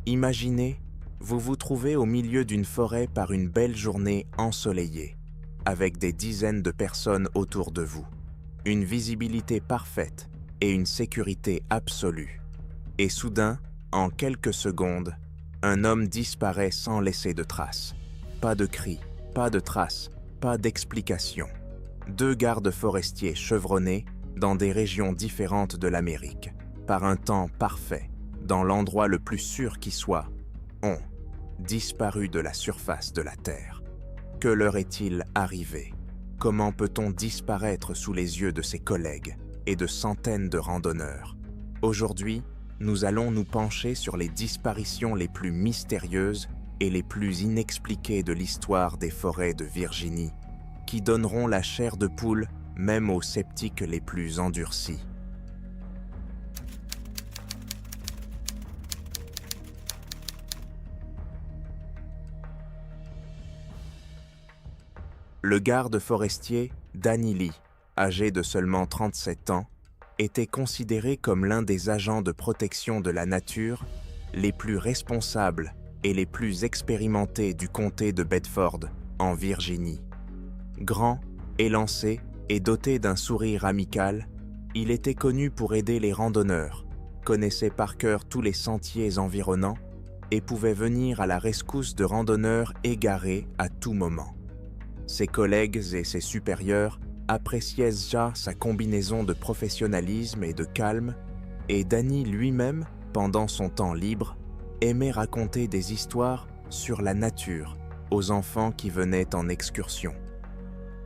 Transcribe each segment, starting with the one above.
Imaginez, vous vous trouvez au milieu d'une forêt par une belle journée ensoleillée, avec des dizaines de personnes autour de vous, une visibilité parfaite et une sécurité absolue. Et soudain, en quelques secondes, un homme disparaît sans laisser de traces. Pas de cris, pas de traces, pas d'explication. 2 gardes forestiers chevronnés dans des régions différentes de l'Amérique, par un temps parfait, dans l'endroit le plus sûr qui soit, ont disparu de la surface de la Terre. Que leur est-il arrivé? Comment peut-on disparaître sous les yeux de ses collègues et de centaines de randonneurs? Aujourd'hui, nous allons nous pencher sur les disparitions les plus mystérieuses et les plus inexpliquées de l'histoire des forêts de Virginie, qui donneront la chair de poule même aux sceptiques les plus endurcis. Le garde forestier Danny Lee, âgé de seulement 37 ans, était considéré comme l'un des agents de protection de la nature les plus responsables et les plus expérimentés du comté de Bedford, en Virginie. Grand, élancé et doté d'un sourire amical, il était connu pour aider les randonneurs, connaissait par cœur tous les sentiers environnants et pouvait venir à la rescousse de randonneurs égarés à tout moment. Ses collègues et ses supérieurs appréciaient déjà sa combinaison de professionnalisme et de calme, et Danny lui-même, pendant son temps libre, aimait raconter des histoires sur la nature aux enfants qui venaient en excursion.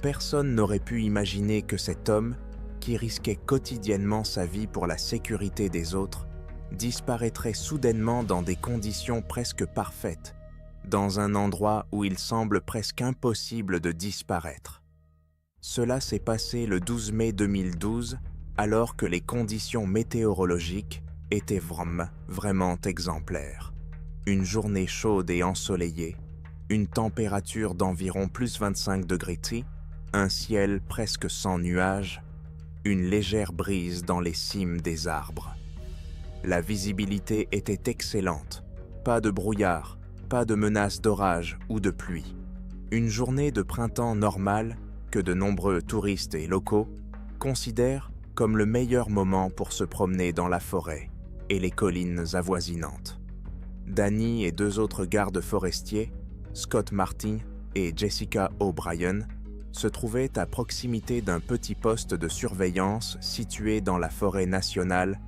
Personne n'aurait pu imaginer que cet homme, qui risquait quotidiennement sa vie pour la sécurité des autres, disparaîtrait soudainement dans des conditions presque parfaites, dans un endroit où il semble presque impossible de disparaître. Cela s'est passé le 12 mai 2012, alors que les conditions météorologiques étaient vraiment exemplaires. Une journée chaude et ensoleillée, une température d'environ plus 25 degrés T, un ciel presque sans nuages, une légère brise dans les cimes des arbres. La visibilité était excellente, pas de brouillard, pas de menace d'orage ou de pluie. Une journée de printemps normale que de nombreux touristes et locaux considèrent comme le meilleur moment pour se promener dans la forêt et les collines avoisinantes. Danny et 2 autres gardes forestiers, Scott Martin et Jessica O'Brien, se trouvaient à proximité d'un petit poste de surveillance situé dans la forêt nationale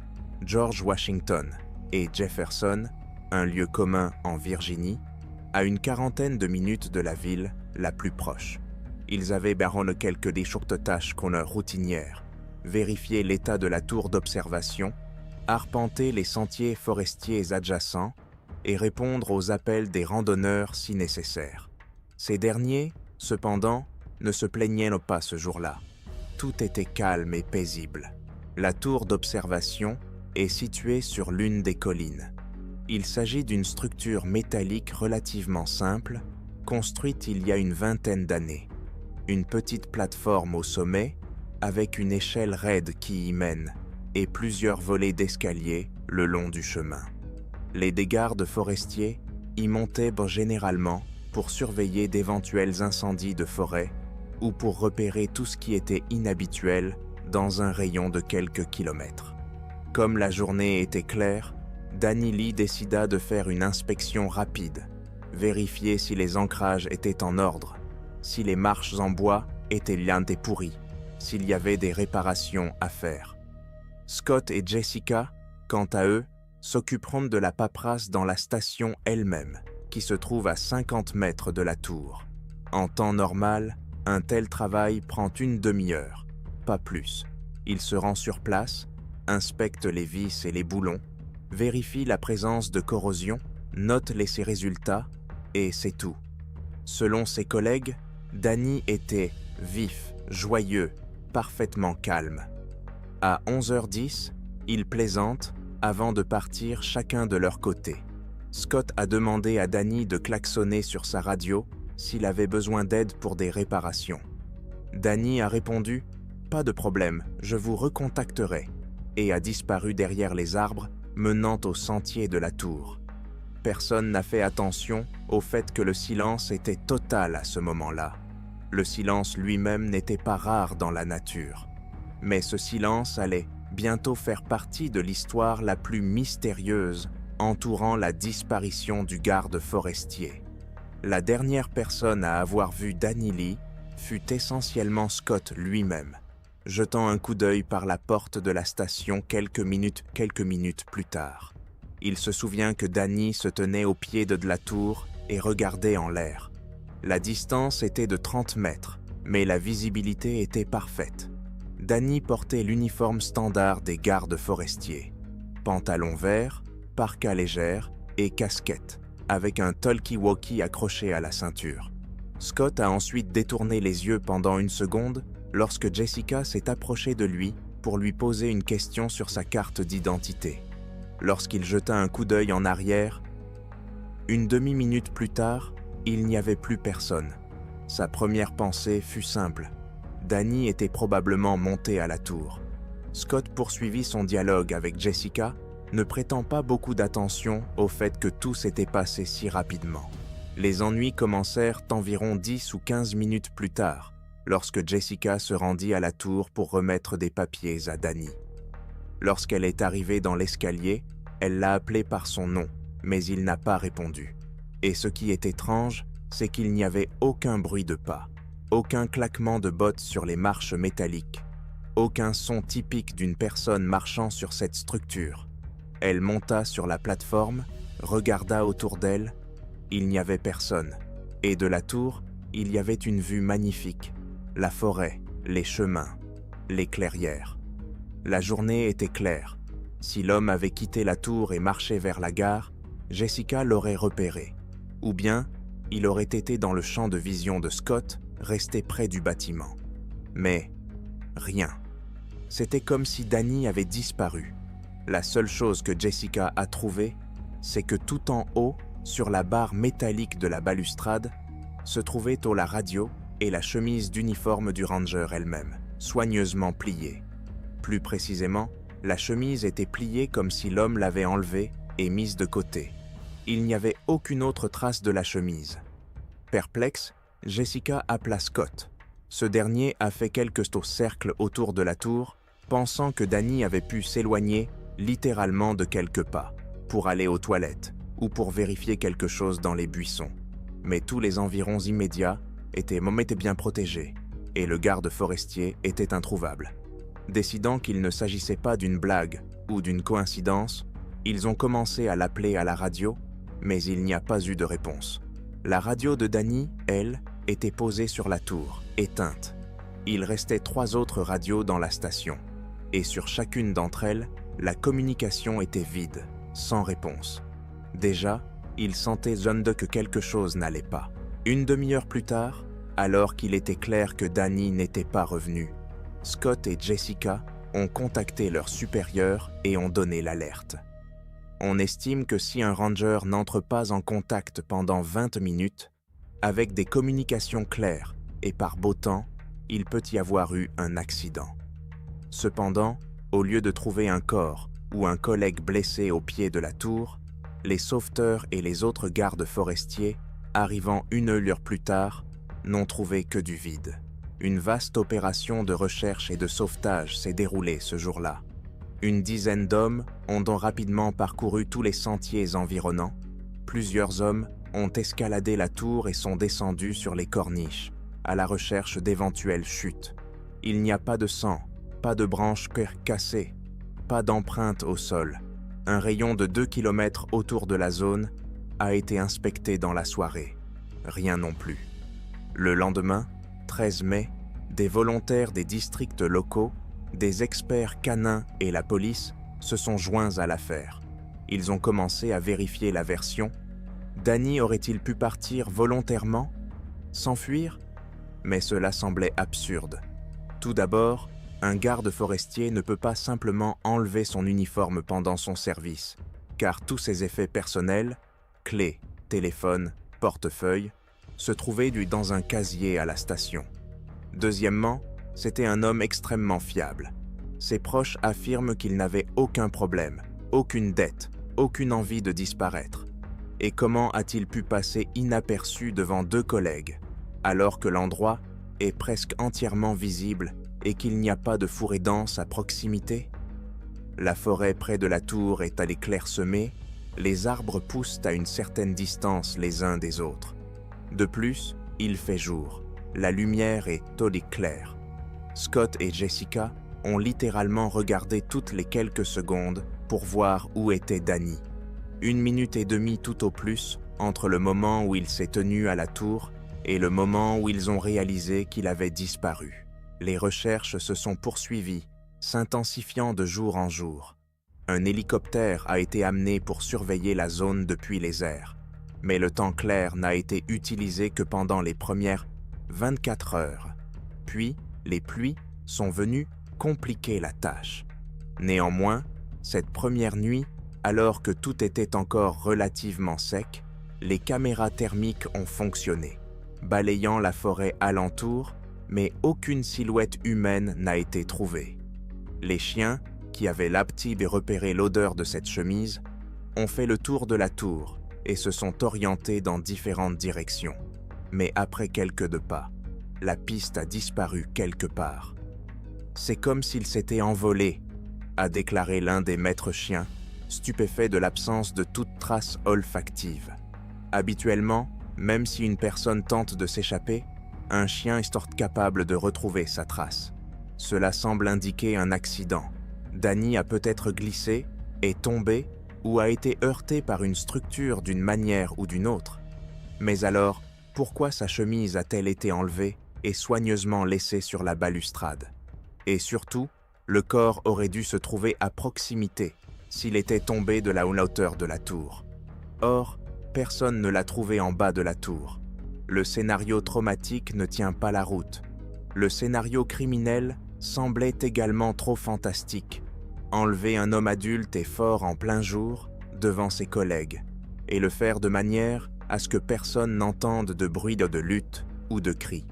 George Washington et Jefferson, un lieu commun en Virginie, à une quarantaine de minutes de la ville la plus proche. Ils avaient baronné quelques déchourtes-tâches routinières, vérifier l'état de la tour d'observation, arpenter les sentiers forestiers adjacents et répondre aux appels des randonneurs si nécessaire. Ces derniers, cependant, ne se plaignaient pas ce jour-là. Tout était calme et paisible. La tour d'observation est située sur l'une des collines. Il s'agit d'une structure métallique relativement simple, construite il y a une vingtaine d'années. Une petite plateforme au sommet, avec une échelle raide qui y mène, et plusieurs volets d'escalier le long du chemin. Les gardes forestiers y montaient généralement pour surveiller d'éventuels incendies de forêt ou pour repérer tout ce qui était inhabituel dans un rayon de quelques kilomètres. Comme la journée était claire, Danny Lee décida de faire une inspection rapide, vérifier si les ancrages étaient en ordre, si les marches en bois étaient bien pourries, s'il y avait des réparations à faire. Scott et Jessica, quant à eux, s'occuperont de la paperasse dans la station elle-même, qui se trouve à 50 mètres de la tour. En temps normal, un tel travail prend une demi-heure, pas plus. Il se rend sur place, inspecte les vis et les boulons, vérifie la présence de corrosion, note ses résultats, et c'est tout. Selon ses collègues, Danny était vif, joyeux, parfaitement calme. À 11h10, ils plaisantent avant de partir chacun de leur côté. Scott a demandé à Danny de klaxonner sur sa radio s'il avait besoin d'aide pour des réparations. Danny a répondu « Pas de problème, je vous recontacterai » et a disparu derrière les arbres menant au sentier de la tour. Personne n'a fait attention au fait que le silence était total à ce moment-là. Le silence lui-même n'était pas rare dans la nature. Mais ce silence allait bientôt faire partie de l'histoire la plus mystérieuse entourant la disparition du garde forestier. La dernière personne à avoir vu Danny Lee fut essentiellement Scott lui-même, jetant un coup d'œil par la porte de la station quelques minutes plus tard. Il se souvient que Danny se tenait au pied de la tour et regardait en l'air. La distance était de 30 mètres, mais la visibilité était parfaite. Danny portait l'uniforme standard des gardes forestiers. Pantalon vert, parka légère et casquette, avec un talkie-walkie accroché à la ceinture. Scott a ensuite détourné les yeux pendant une seconde lorsque Jessica s'est approchée de lui pour lui poser une question sur sa carte d'identité. Lorsqu'il jeta un coup d'œil en arrière, une demi-minute plus tard, il n'y avait plus personne. Sa première pensée fut simple. Danny était probablement monté à la tour. Scott poursuivit son dialogue avec Jessica, ne prêtant pas beaucoup d'attention au fait que tout s'était passé si rapidement. Les ennuis commencèrent environ 10 ou 15 minutes plus tard, lorsque Jessica se rendit à la tour pour remettre des papiers à Danny. Lorsqu'elle est arrivée dans l'escalier, elle l'a appelé par son nom, mais il n'a pas répondu. Et ce qui est étrange, c'est qu'il n'y avait aucun bruit de pas, aucun claquement de bottes sur les marches métalliques, aucun son typique d'une personne marchant sur cette structure. Elle monta sur la plateforme, regarda autour d'elle, il n'y avait personne. Et de la tour, il y avait une vue magnifique, la forêt, les chemins, les clairières. La journée était claire. Si l'homme avait quitté la tour et marché vers la gare, Jessica l'aurait repéré. Ou bien, il aurait été dans le champ de vision de Scott, resté près du bâtiment. Mais rien. C'était comme si Danny avait disparu. La seule chose que Jessica a trouvée, c'est que tout en haut, sur la barre métallique de la balustrade, se trouvait la radio et la chemise d'uniforme du ranger elle-même, soigneusement pliée. Plus précisément, la chemise était pliée comme si l'homme l'avait enlevée et mise de côté. Il n'y avait aucune autre trace de la chemise. Perplexe, Jessica appela Scott. Ce dernier a fait quelques cercles autour de la tour, pensant que Danny avait pu s'éloigner littéralement de quelques pas, pour aller aux toilettes ou pour vérifier quelque chose dans les buissons. Mais tous les environs immédiats étaient bien protégés et le garde forestier était introuvable. Décidant qu'il ne s'agissait pas d'une blague ou d'une coïncidence, ils ont commencé à l'appeler à la radio, mais il n'y a pas eu de réponse. La radio de Danny, elle, était posée sur la tour, éteinte. Il restait 3 autres radios dans la station, et sur chacune d'entre elles, la communication était vide, sans réponse. Déjà, il sentait que quelque chose n'allait pas. Une demi-heure plus tard, alors qu'il était clair que Danny n'était pas revenu, Scott et Jessica ont contacté leur supérieur et ont donné l'alerte. On estime que si un ranger n'entre pas en contact pendant 20 minutes, avec des communications claires et par beau temps, il peut y avoir eu un accident. Cependant, au lieu de trouver un corps ou un collègue blessé au pied de la tour, les sauveteurs et les autres gardes forestiers, arrivant 1 heure plus tard, n'ont trouvé que du vide. Une vaste opération de recherche et de sauvetage s'est déroulée ce jour-là. Une dizaine d'hommes ont donc rapidement parcouru tous les sentiers environnants. Plusieurs hommes ont escaladé la tour et sont descendus sur les corniches, à la recherche d'éventuelles chutes. Il n'y a pas de sang, pas de branches cassées, pas d'empreintes au sol. Un rayon de 2 km autour de la zone a été inspecté dans la soirée. Rien non plus. Le lendemain, 13 mai, des volontaires des districts locaux, des experts canins et la police se sont joints à l'affaire. Ils ont commencé à vérifier la version. Danny aurait-il pu partir volontairement? S'enfuir? Mais cela semblait absurde. Tout d'abord, un garde forestier ne peut pas simplement enlever son uniforme pendant son service, car tous ses effets personnels, clés, téléphone, portefeuille, se trouvaient dans un casier à la station. Deuxièmement, c'était un homme extrêmement fiable. Ses proches affirment qu'il n'avait aucun problème, aucune dette, aucune envie de disparaître. Et comment a-t-il pu passer inaperçu devant 2 collègues, alors que l'endroit est presque entièrement visible et qu'il n'y a pas de fourré dense à proximité? La forêt près de la tour est à clairsemée, les arbres poussent à une certaine distance les uns des autres. De plus, il fait jour, la lumière est tonique claire. Scott et Jessica ont littéralement regardé toutes les quelques secondes pour voir où était Danny. 1 minute et demie tout au plus entre le moment où il s'est tenu à la tour et le moment où ils ont réalisé qu'il avait disparu. Les recherches se sont poursuivies, s'intensifiant de jour en jour. Un hélicoptère a été amené pour surveiller la zone depuis les airs, mais le temps clair n'a été utilisé que pendant les premières 24 heures. Puis, les pluies sont venues compliquer la tâche. Néanmoins, cette première nuit, alors que tout était encore relativement sec, les caméras thermiques ont fonctionné, balayant la forêt alentour, mais aucune silhouette humaine n'a été trouvée. Les chiens, qui avaient l'habitude de repérer l'odeur de cette chemise, ont fait le tour de la tour et se sont orientés dans différentes directions. Mais après quelques pas, la piste a disparu quelque part. C'est comme s'il s'était envolé, a déclaré l'un des maîtres chiens, stupéfait de l'absence de toute trace olfactive. Habituellement, même si une personne tente de s'échapper, un chien est capable de retrouver sa trace. Cela semble indiquer un accident. Danny a peut-être glissé, est tombé ou a été heurté par une structure d'une manière ou d'une autre. Mais alors, pourquoi sa chemise a-t-elle été enlevée et soigneusement laissée sur la balustrade? Et surtout, le corps aurait dû se trouver à proximité s'il était tombé de la hauteur de la tour. Or, personne ne l'a trouvé en bas de la tour. Le scénario traumatique ne tient pas la route. Le scénario criminel semblait également trop fantastique. Enlever un homme adulte et fort en plein jour, devant ses collègues, et le faire de manière à ce que personne n'entende de bruit de lutte ou de cris.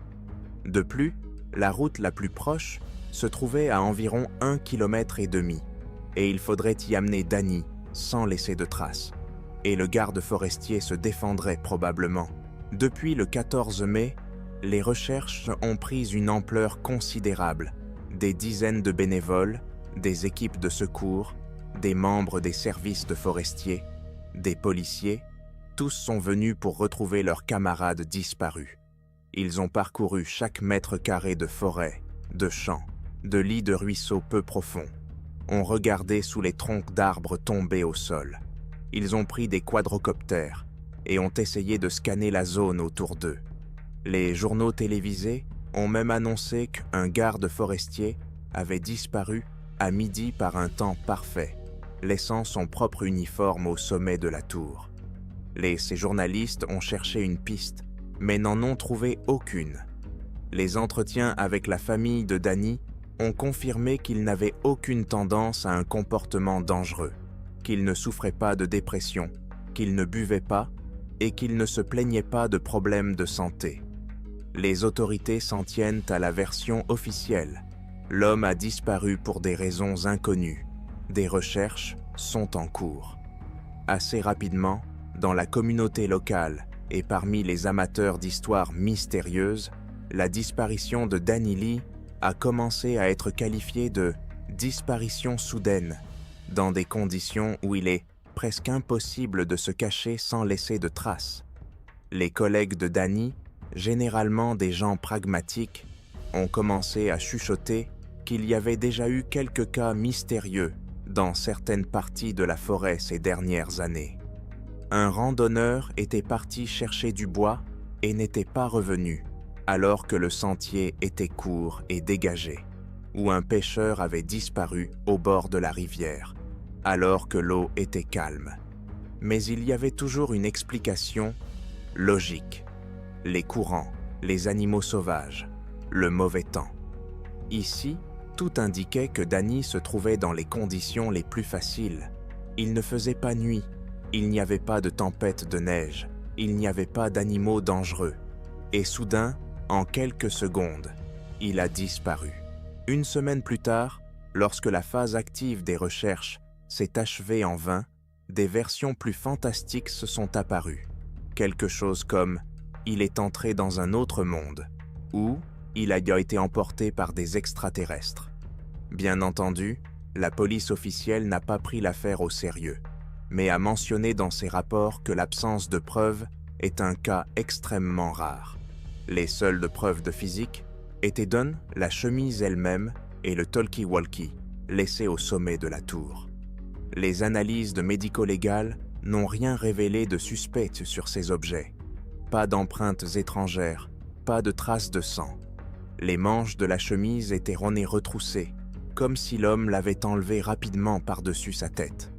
De plus, la route la plus proche se trouvait à environ 1,5 km, et il faudrait y amener Danny sans laisser de traces. Et le garde forestier se défendrait probablement. Depuis le 14 mai, les recherches ont pris une ampleur considérable. Des dizaines de bénévoles, des équipes de secours, des membres des services de forestiers, des policiers, tous sont venus pour retrouver leurs camarades disparus. Ils ont parcouru chaque mètre carré de forêt, de champs, de lits de ruisseaux peu profonds, ont regardé sous les troncs d'arbres tombés au sol. Ils ont pris des quadrocoptères et ont essayé de scanner la zone autour d'eux. Les journaux télévisés ont même annoncé qu'un garde forestier avait disparu à midi par un temps parfait, laissant son propre uniforme au sommet de la tour. Ces journalistes ont cherché une piste, mais n'en ont trouvé aucune. Les entretiens avec la famille de Danny ont confirmé qu'il n'avait aucune tendance à un comportement dangereux, qu'il ne souffrait pas de dépression, qu'il ne buvait pas et qu'il ne se plaignait pas de problèmes de santé. Les autorités s'en tiennent à la version officielle. L'homme a disparu pour des raisons inconnues. Des recherches sont en cours. Assez rapidement, dans la communauté locale et parmi les amateurs d'histoires mystérieuses, la disparition de Danny Lee a commencé à être qualifiée de disparition soudaine, dans des conditions où il est presque impossible de se cacher sans laisser de traces. Les collègues de Danny, généralement des gens pragmatiques, ont commencé à chuchoter qu'il y avait déjà eu quelques cas mystérieux dans certaines parties de la forêt ces dernières années. Un randonneur était parti chercher du bois et n'était pas revenu, alors que le sentier était court et dégagé, ou un pêcheur avait disparu au bord de la rivière, alors que l'eau était calme. Mais il y avait toujours une explication logique. Les courants, les animaux sauvages, le mauvais temps. Ici, tout indiquait que Danny se trouvait dans les conditions les plus faciles. Il ne faisait pas nuit, il n'y avait pas de tempête de neige, il n'y avait pas d'animaux dangereux. Et soudain, en quelques secondes, il a disparu. 1 semaine plus tard, lorsque la phase active des recherches s'est achevée en vain, des versions plus fantastiques se sont apparues. Quelque chose comme « il est entré dans un autre monde » ou « il a été emporté par des extraterrestres ». Bien entendu, la police officielle n'a pas pris l'affaire au sérieux, mais a mentionné dans ses rapports que l'absence de preuves est un cas extrêmement rare. Les seules preuves de physique étaient la chemise elle-même et le talkie-walkie laissé au sommet de la tour. Les analyses de médico-légales n'ont rien révélé de suspect sur ces objets. Pas d'empreintes étrangères, pas de traces de sang. Les manches de la chemise étaient retroussées, comme si l'homme l'avait enlevé rapidement par-dessus sa tête.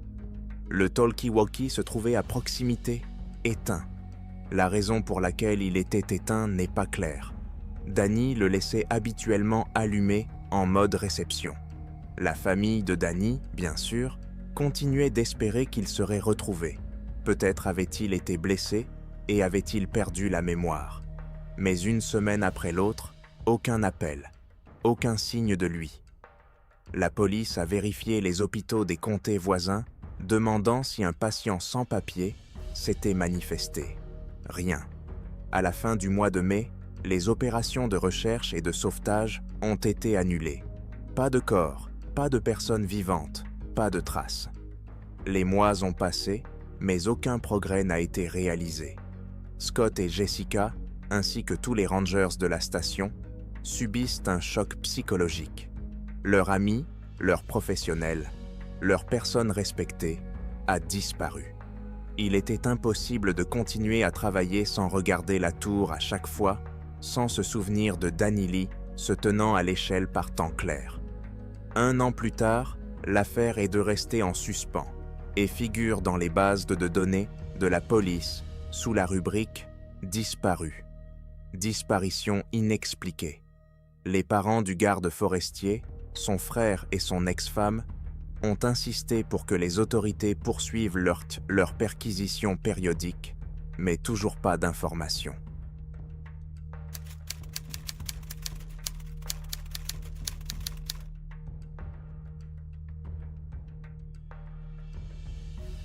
Le talkie-walkie se trouvait à proximité, éteint. La raison pour laquelle il était éteint n'est pas claire. Danny le laissait habituellement allumé en mode réception. La famille de Danny, bien sûr, continuait d'espérer qu'il serait retrouvé. Peut-être avait-il été blessé et avait-il perdu la mémoire. Mais une semaine après l'autre, aucun appel, aucun signe de lui. La police a vérifié les hôpitaux des comtés voisins, demandant si un patient sans papier s'était manifesté. Rien. À la fin du mois de mai, les opérations de recherche et de sauvetage ont été annulées. Pas de corps, pas de personnes vivantes, pas de traces. Les mois ont passé, mais aucun progrès n'a été réalisé. Scott et Jessica, ainsi que tous les rangers de la station, subissent un choc psychologique. Leur ami, leur professionnel, leur personne respectée a disparu. Il était impossible de continuer à travailler sans regarder la tour à chaque fois, sans se souvenir de Danny Lee se tenant à l'échelle par temps clair. 1 an plus tard, l'affaire est de rester en suspens et figure dans les bases de données de la police sous la rubrique « Disparu ». Disparition inexpliquée. Les parents du garde forestier, son frère et son ex-femme, ont insisté pour que les autorités poursuivent leur perquisition périodique, mais toujours pas d'informations.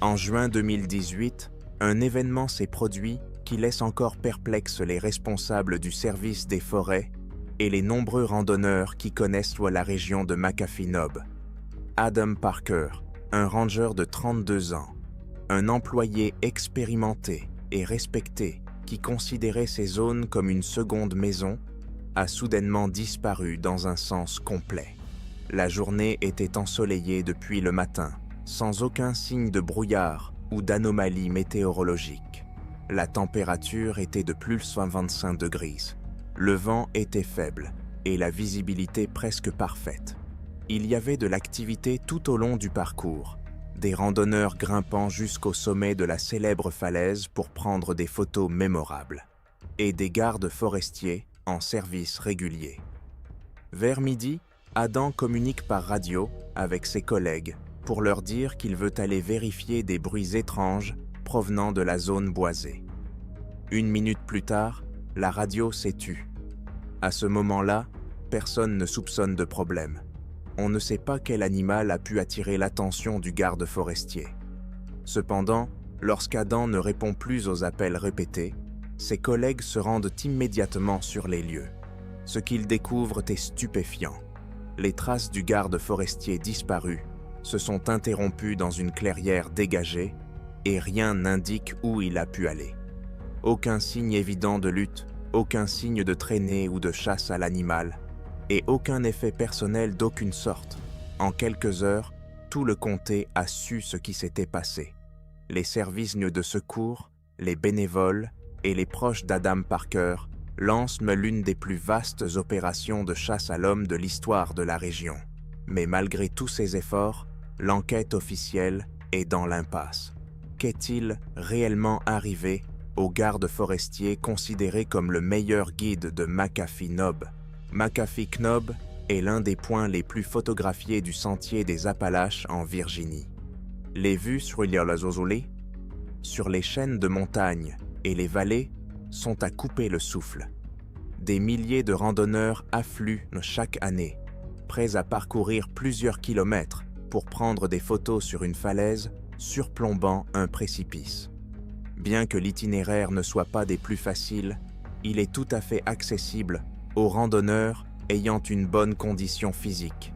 En juin 2018, un événement s'est produit qui laisse encore perplexes les responsables du service des forêts et les nombreux randonneurs qui connaissent la région de McAfee Knob. Adam Parker, un ranger de 32 ans, un employé expérimenté et respecté qui considérait ces zones comme une seconde maison, a soudainement disparu dans un sens complet. La journée était ensoleillée depuis le matin, sans aucun signe de brouillard ou d'anomalie météorologique. La température était de plus 25 degrés. Le vent était faible et la visibilité presque parfaite. Il y avait de l'activité tout au long du parcours, des randonneurs grimpant jusqu'au sommet de la célèbre falaise pour prendre des photos mémorables, et des gardes forestiers en service régulier. Vers midi, Adam communique par radio avec ses collègues pour leur dire qu'il veut aller vérifier des bruits étranges provenant de la zone boisée. 1 minute plus tard, la radio s'est tue. À ce moment-là, personne ne soupçonne de problème. On ne sait pas quel animal a pu attirer l'attention du garde forestier. Cependant, lorsqu'Adam ne répond plus aux appels répétés, ses collègues se rendent immédiatement sur les lieux. Ce qu'ils découvrent est stupéfiant. Les traces du garde forestier disparu se sont interrompues dans une clairière dégagée et rien n'indique où il a pu aller. Aucun signe évident de lutte, aucun signe de traînée ou de chasse à l'animal, et aucun effet personnel d'aucune sorte. En quelques heures, tout le comté a su ce qui s'était passé. Les services de secours, les bénévoles et les proches d'Adam Parker lancent l'une des plus vastes opérations de chasse à l'homme de l'histoire de la région. Mais malgré tous ces efforts, l'enquête officielle est dans l'impasse. Qu'est-il réellement arrivé au garde forestier considéré comme le meilleur guide de McAfee Knob? McAfee Knob est l'un des points les plus photographiés du sentier des Appalaches en Virginie. Les vues sur les chaînes de montagnes et les vallées sont à couper le souffle. Des milliers de randonneurs affluent chaque année, prêts à parcourir plusieurs kilomètres pour prendre des photos sur une falaise surplombant un précipice. Bien que l'itinéraire ne soit pas des plus faciles, il est tout à fait accessible aux randonneurs ayant une bonne condition physique.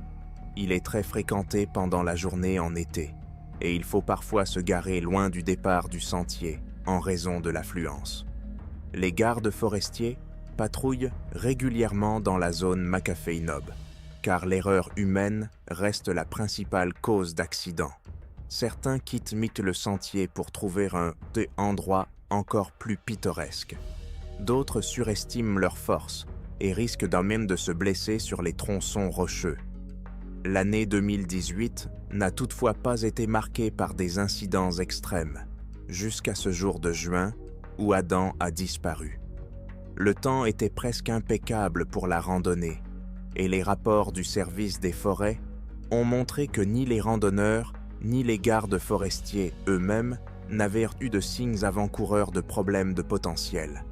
Il est très fréquenté pendant la journée en été, et il faut parfois se garer loin du départ du sentier en raison de l'affluence. Les gardes forestiers patrouillent régulièrement dans la zone Makafei-Nob, car l'erreur humaine reste la principale cause d'accidents. Certains quittent vite le sentier pour trouver un endroit encore plus pittoresque. D'autres surestiment leurs forces et risquent même de se blesser sur les tronçons rocheux. L'année 2018 n'a toutefois pas été marquée par des incidents extrêmes, jusqu'à ce jour de juin où Adam a disparu. Le temps était presque impeccable pour la randonnée, et les rapports du service des forêts ont montré que ni les randonneurs ni les gardes forestiers eux-mêmes n'avaient eu de signes avant-coureurs de problèmes de potentiel.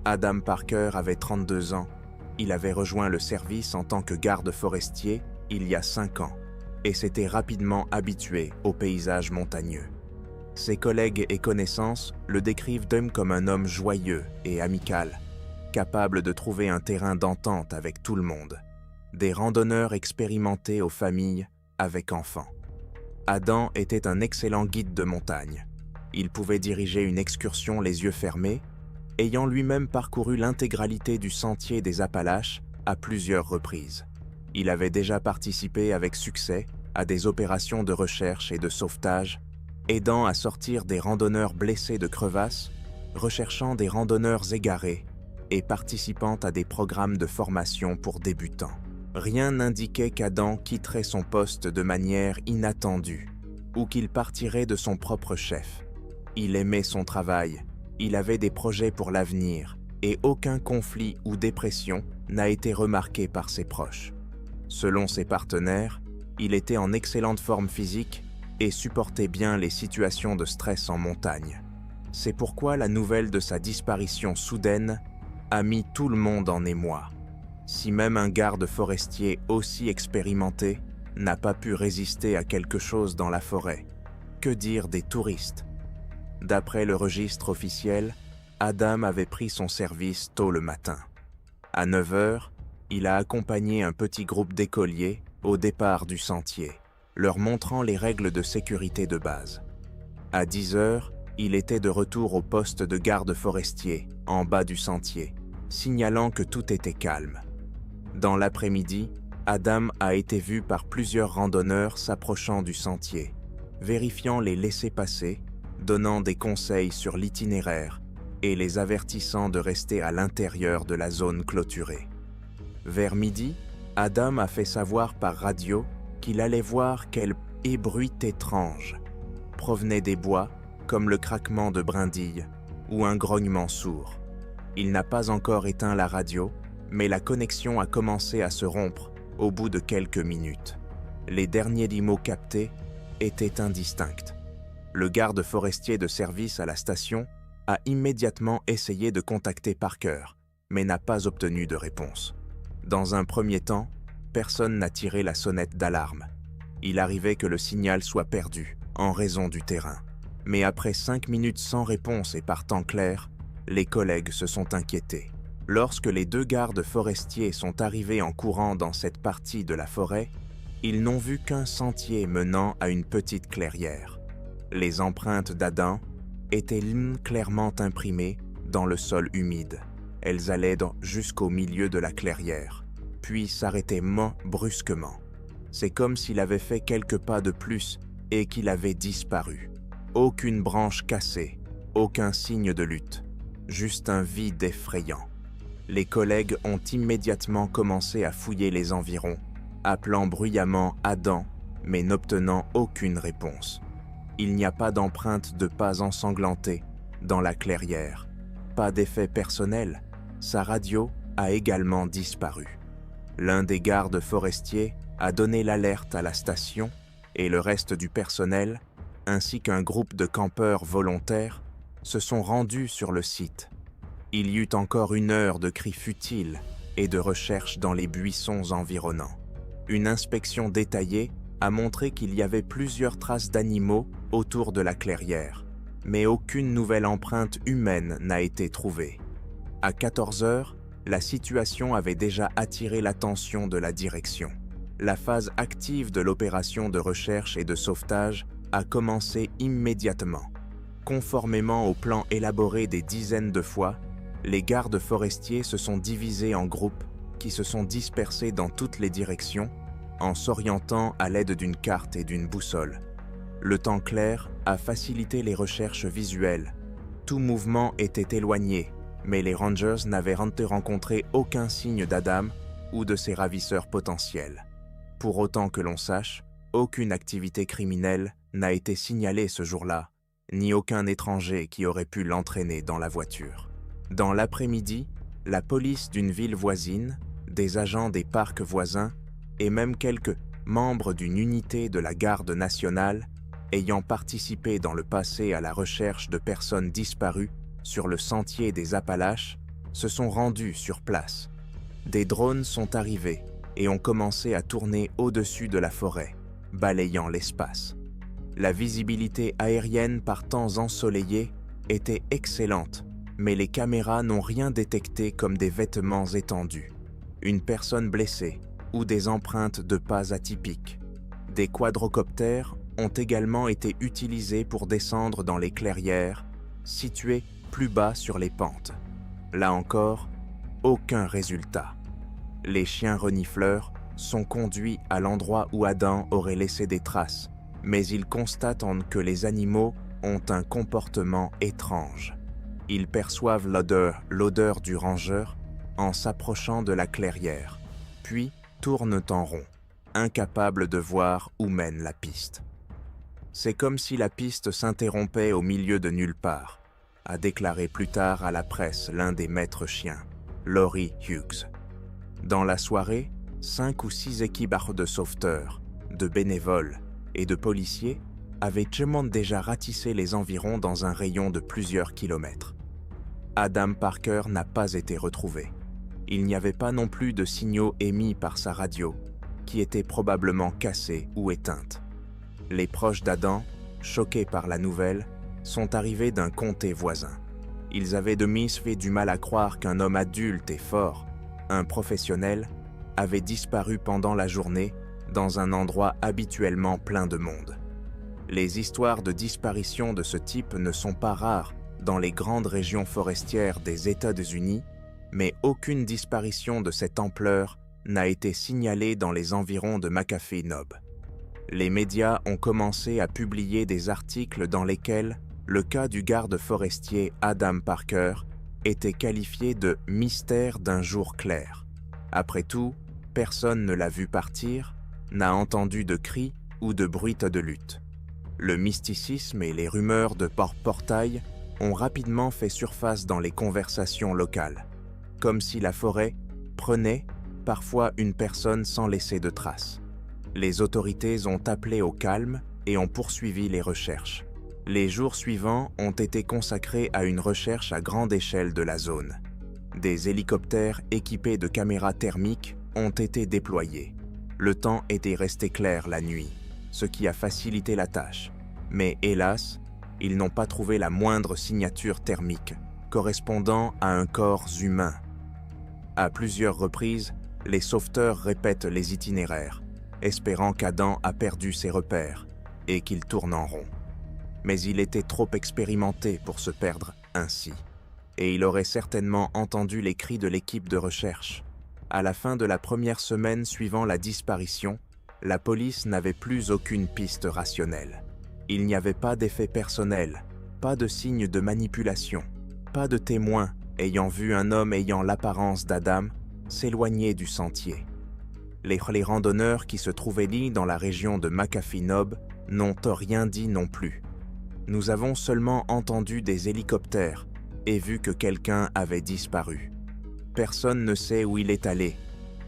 Adam Parker avait 32 ans. Il avait rejoint le service en tant que garde forestier il y a 5 ans et s'était rapidement habitué au paysage montagneux. Ses collègues et connaissances le décrivent comme un homme joyeux et amical, capable de trouver un terrain d'entente avec tout le monde. Des randonneurs expérimentés aux familles avec enfants. Adam était un excellent guide de montagne. Il pouvait diriger une excursion les yeux fermés, ayant lui-même parcouru l'intégralité du sentier des Appalaches à plusieurs reprises. Il avait déjà participé avec succès à des opérations de recherche et de sauvetage, aidant à sortir des randonneurs blessés de crevasses, recherchant des randonneurs égarés et participant à des programmes de formation pour débutants. Rien n'indiquait qu'Adam quitterait son poste de manière inattendue ou qu'il partirait de son propre chef. Il aimait son travail, il avait des projets pour l'avenir et aucun conflit ou dépression n'a été remarqué par ses proches. Selon ses partenaires, il était en excellente forme physique et supportait bien les situations de stress en montagne. C'est pourquoi la nouvelle de sa disparition soudaine a mis tout le monde en émoi. Si même un garde forestier aussi expérimenté n'a pas pu résister à quelque chose dans la forêt, que dire des touristes? D'après le registre officiel, Adam avait pris son service tôt le matin. À 9 heures, il a accompagné un petit groupe d'écoliers au départ du sentier, leur montrant les règles de sécurité de base. À 10 heures, il était de retour au poste de garde forestier, en bas du sentier, signalant que tout était calme. Dans l'après-midi, Adam a été vu par plusieurs randonneurs s'approchant du sentier, vérifiant les laissez-passer, donnant des conseils sur l'itinéraire et les avertissant de rester à l'intérieur de la zone clôturée. Vers midi, Adam a fait savoir par radio qu'il allait voir quel bruit étrange provenait des bois, comme le craquement de brindilles ou un grognement sourd. Il n'a pas encore éteint la radio, mais la connexion a commencé à se rompre au bout de quelques minutes. Les derniers mots captés étaient indistincts. Le garde forestier de service à la station a immédiatement essayé de contacter Parker, mais n'a pas obtenu de réponse. Dans un premier temps, personne n'a tiré la sonnette d'alarme. Il arrivait que le signal soit perdu en raison du terrain. Mais après 5 minutes sans réponse et par temps clair, les collègues se sont inquiétés. Lorsque les 2 gardes forestiers sont arrivés en courant dans cette partie de la forêt, ils n'ont vu qu'un sentier menant à une petite clairière. Les empreintes d'Adam étaient clairement imprimées dans le sol humide. Elles allaient jusqu'au milieu de la clairière, puis s'arrêtaient brusquement. C'est comme s'il avait fait quelques pas de plus et qu'il avait disparu. Aucune branche cassée, aucun signe de lutte, juste un vide effrayant. Les collègues ont immédiatement commencé à fouiller les environs, appelant bruyamment Adam, mais n'obtenant aucune réponse. Il n'y a pas d'empreinte de pas ensanglantés dans la clairière, pas d'effet personnel. Sa radio a également disparu. L'un des gardes forestiers a donné l'alerte à la station et le reste du personnel, ainsi qu'un groupe de campeurs volontaires, se sont rendus sur le site. Il y eut encore 1 heure de cris futiles et de recherches dans les buissons environnants. Une inspection détaillée a montré qu'il y avait plusieurs traces d'animaux autour de la clairière, mais aucune nouvelle empreinte humaine n'a été trouvée. À 14 heures, la situation avait déjà attiré l'attention de la direction. La phase active de l'opération de recherche et de sauvetage a commencé immédiatement. Conformément au plan élaboré des dizaines de fois, les gardes forestiers se sont divisés en groupes qui se sont dispersés dans toutes les directions en s'orientant à l'aide d'une carte et d'une boussole. Le temps clair a facilité les recherches visuelles. Tout mouvement était éloigné, mais les Rangers n'avaient rencontré aucun signe d'Adam ou de ses ravisseurs potentiels. Pour autant que l'on sache, aucune activité criminelle n'a été signalée ce jour-là, ni aucun étranger qui aurait pu l'entraîner dans la voiture. Dans l'après-midi, la police d'une ville voisine, des agents des parcs voisins et même quelques membres d'une unité de la garde nationale ayant participé dans le passé à la recherche de personnes disparues sur le sentier des Appalaches se sont rendus sur place. Des drones sont arrivés et ont commencé à tourner au-dessus de la forêt, balayant l'espace. La visibilité aérienne par temps ensoleillés était excellente, mais les caméras n'ont rien détecté comme des vêtements étendus, une personne blessée ou des empreintes de pas atypiques. Des quadrocoptères ont également été utilisés pour descendre dans les clairières, situées plus bas sur les pentes. Là encore, aucun résultat. Les chiens renifleurs sont conduits à l'endroit où Adam aurait laissé des traces, mais ils constatent que les animaux ont un comportement étrange. Ils perçoivent l'odeur du rangeur en s'approchant de la clairière, puis tournent en rond, incapables de voir où mène la piste. C'est comme si la piste s'interrompait au milieu de nulle part, a déclaré plus tard à la presse l'un des maîtres chiens, Laurie Hughes. Dans la soirée, 5 ou 6 équipes de sauveteurs, de bénévoles et de policiers avaient déjà ratissé les environs dans un rayon de plusieurs kilomètres. Adam Parker n'a pas été retrouvé. Il n'y avait pas non plus de signaux émis par sa radio, qui était probablement cassée ou éteinte. Les proches d'Adam, choqués par la nouvelle, sont arrivés d'un comté voisin. Ils avaient de mise fait du mal à croire qu'un homme adulte et fort, un professionnel, avait disparu pendant la journée dans un endroit habituellement plein de monde. Les histoires de disparition de ce type ne sont pas rares dans les grandes régions forestières des États-Unis, mais aucune disparition de cette ampleur n'a été signalée dans les environs de McAfee Knob. Les médias ont commencé à publier des articles dans lesquels le cas du garde forestier Adam Parker était qualifié de « mystère d'un jour clair ». Après tout, personne ne l'a vu partir, n'a entendu de cris ou de bruit de lutte. Le mysticisme et les rumeurs de portail ont rapidement fait surface dans les conversations locales, comme si la forêt prenait parfois une personne sans laisser de traces. Les autorités ont appelé au calme et ont poursuivi les recherches. Les jours suivants ont été consacrés à une recherche à grande échelle de la zone. Des hélicoptères équipés de caméras thermiques ont été déployés. Le temps était resté clair la nuit, ce qui a facilité la tâche. Mais hélas, ils n'ont pas trouvé la moindre signature thermique correspondant à un corps humain. À plusieurs reprises, les sauveteurs répètent les itinéraires, espérant qu'Adam a perdu ses repères et qu'il tourne en rond. Mais il était trop expérimenté pour se perdre ainsi, et il aurait certainement entendu les cris de l'équipe de recherche. À la fin de la première semaine suivant la disparition, la police n'avait plus aucune piste rationnelle. Il n'y avait pas d'effet personnel, pas de signe de manipulation, pas de témoins ayant vu un homme ayant l'apparence d'Adam s'éloigner du sentier. Les randonneurs qui se trouvaient dans la région de McAfee Knob n'ont rien dit non plus. Nous avons seulement entendu des hélicoptères et vu que quelqu'un avait disparu. Personne ne sait où il est allé,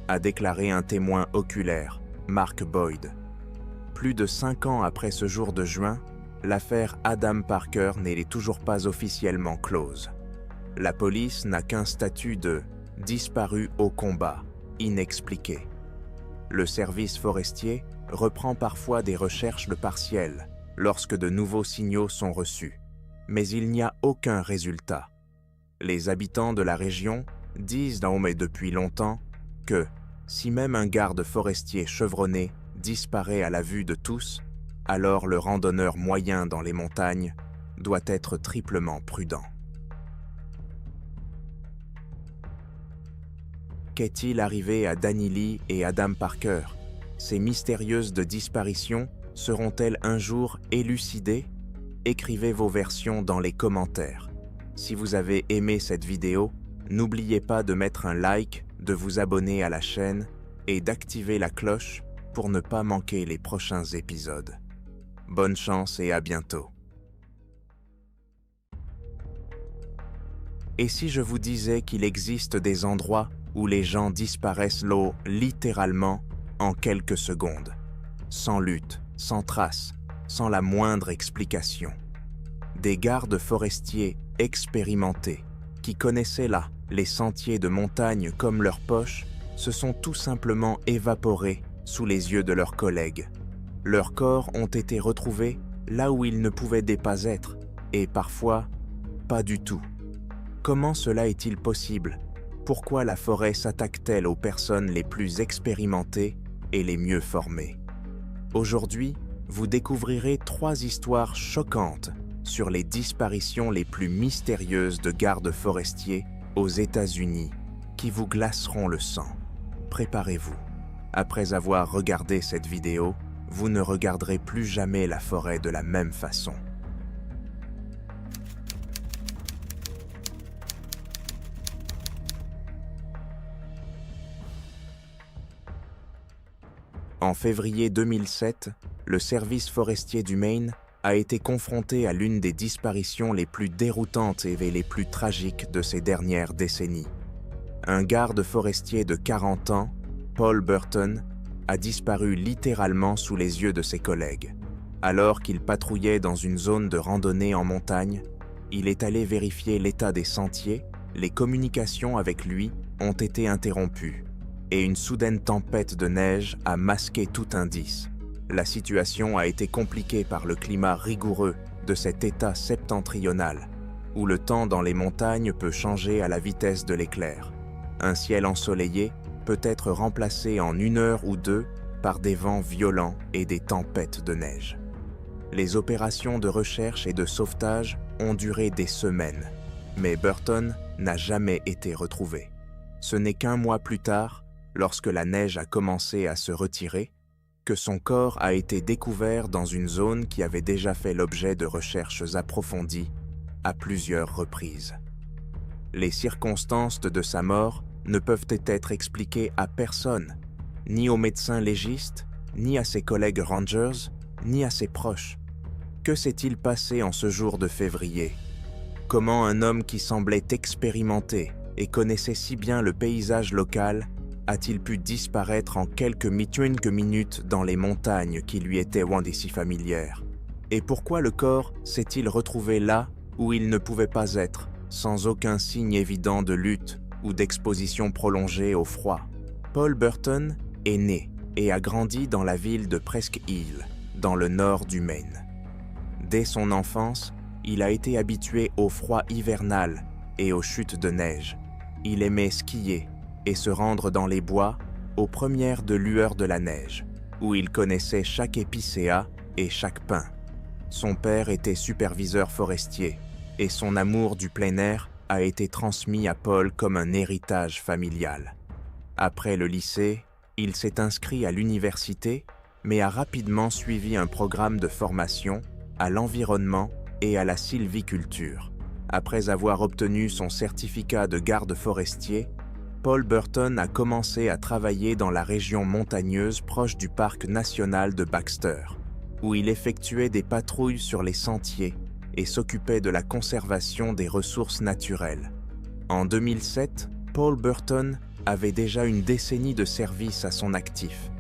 a déclaré un témoin oculaire, Mark Boyd. Plus de 5 ans après ce jour de juin, l'affaire Adam Parker n'est toujours pas officiellement close. La police n'a qu'un statut de « disparu au combat », inexpliqué. Le service forestier reprend parfois des recherches partielles, lorsque de nouveaux signaux sont reçus, mais il n'y a aucun résultat. Les habitants de la région disent depuis longtemps que, si même un garde forestier chevronné disparaît à la vue de tous, alors le randonneur moyen dans les montagnes doit être triplement prudent. Qu'est-il arrivé à Danny Lee et Adam Parker? Ces mystérieuses disparitions seront-elles un jour élucidées? Écrivez vos versions dans les commentaires. Si vous avez aimé cette vidéo, n'oubliez pas de mettre un like, de vous abonner à la chaîne et d'activer la cloche pour ne pas manquer les prochains épisodes. Bonne chance et à bientôt. Et si je vous disais qu'il existe des endroits où les gens disparaissent littéralement en quelques secondes, sans lutte, sans trace, sans la moindre explication. Des gardes forestiers expérimentés, qui connaissaient là les sentiers de montagne comme leur poche, se sont tout simplement évaporés sous les yeux de leurs collègues. Leurs corps ont été retrouvés là où ils ne pouvaient pas être, et parfois, pas du tout. Comment cela est-il possible? Pourquoi la forêt s'attaque-t-elle aux personnes les plus expérimentées et les mieux formées? Aujourd'hui, vous découvrirez 3 histoires choquantes sur les disparitions les plus mystérieuses de gardes forestiers aux États-Unis qui vous glaceront le sang. Préparez-vous. Après avoir regardé cette vidéo, vous ne regarderez plus jamais la forêt de la même façon. En février 2007, le service forestier du Maine a été confronté à l'une des disparitions les plus déroutantes et les plus tragiques de ces dernières décennies. Un garde forestier de 40 ans, Paul Burton, a disparu littéralement sous les yeux de ses collègues. Alors qu'il patrouillait dans une zone de randonnée en montagne, il est allé vérifier l'état des sentiers, les communications avec lui ont été interrompues, et une soudaine tempête de neige a masqué tout indice. La situation a été compliquée par le climat rigoureux de cet état septentrional, où le temps dans les montagnes peut changer à la vitesse de l'éclair. Un ciel ensoleillé peut être remplacé en 1 heure ou 2 par des vents violents et des tempêtes de neige. Les opérations de recherche et de sauvetage ont duré des semaines, mais Burton n'a jamais été retrouvé. Ce n'est qu'1 mois plus tard, lorsque la neige a commencé à se retirer, que son corps a été découvert dans une zone qui avait déjà fait l'objet de recherches approfondies à plusieurs reprises. Les circonstances de sa mort ne peuvent être expliquées à personne, ni aux médecins légistes, ni à ses collègues rangers, ni à ses proches. Que s'est-il passé en ce jour de février? Comment un homme qui semblait expérimenté et connaissait si bien le paysage local a-t-il pu disparaître en quelques minutes dans les montagnes qui lui étaient si familières? Et pourquoi le corps s'est-il retrouvé là où il ne pouvait pas être, sans aucun signe évident de lutte ou d'exposition prolongée au froid? Paul Burton est né et a grandi dans la ville de Presque Isle, dans le nord du Maine. Dès son enfance, il a été habitué au froid hivernal et aux chutes de neige. Il aimait skier et se rendre dans les bois aux premières lueurs de la neige, où il connaissait chaque épicéa et chaque pin. Son père était superviseur forestier, et son amour du plein air a été transmis à Paul comme un héritage familial. Après le lycée, il s'est inscrit à l'université, mais a rapidement suivi un programme de formation à l'environnement et à la sylviculture. Après avoir obtenu son certificat de garde forestier, Paul Burton a commencé à travailler dans la région montagneuse proche du parc national de Baxter, où il effectuait des patrouilles sur les sentiers et s'occupait de la conservation des ressources naturelles. En 2007, Paul Burton avait déjà une décennie de service à son actif.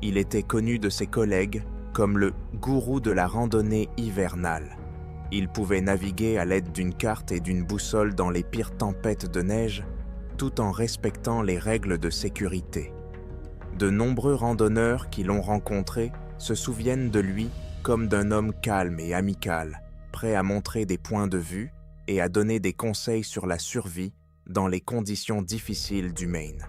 Il était connu de ses collègues comme le gourou de la randonnée hivernale. Il pouvait naviguer à l'aide d'une carte et d'une boussole dans les pires tempêtes de neige, tout en respectant les règles de sécurité. De nombreux randonneurs qui l'ont rencontré se souviennent de lui comme d'un homme calme et amical, prêt à montrer des points de vue et à donner des conseils sur la survie dans les conditions difficiles du Maine.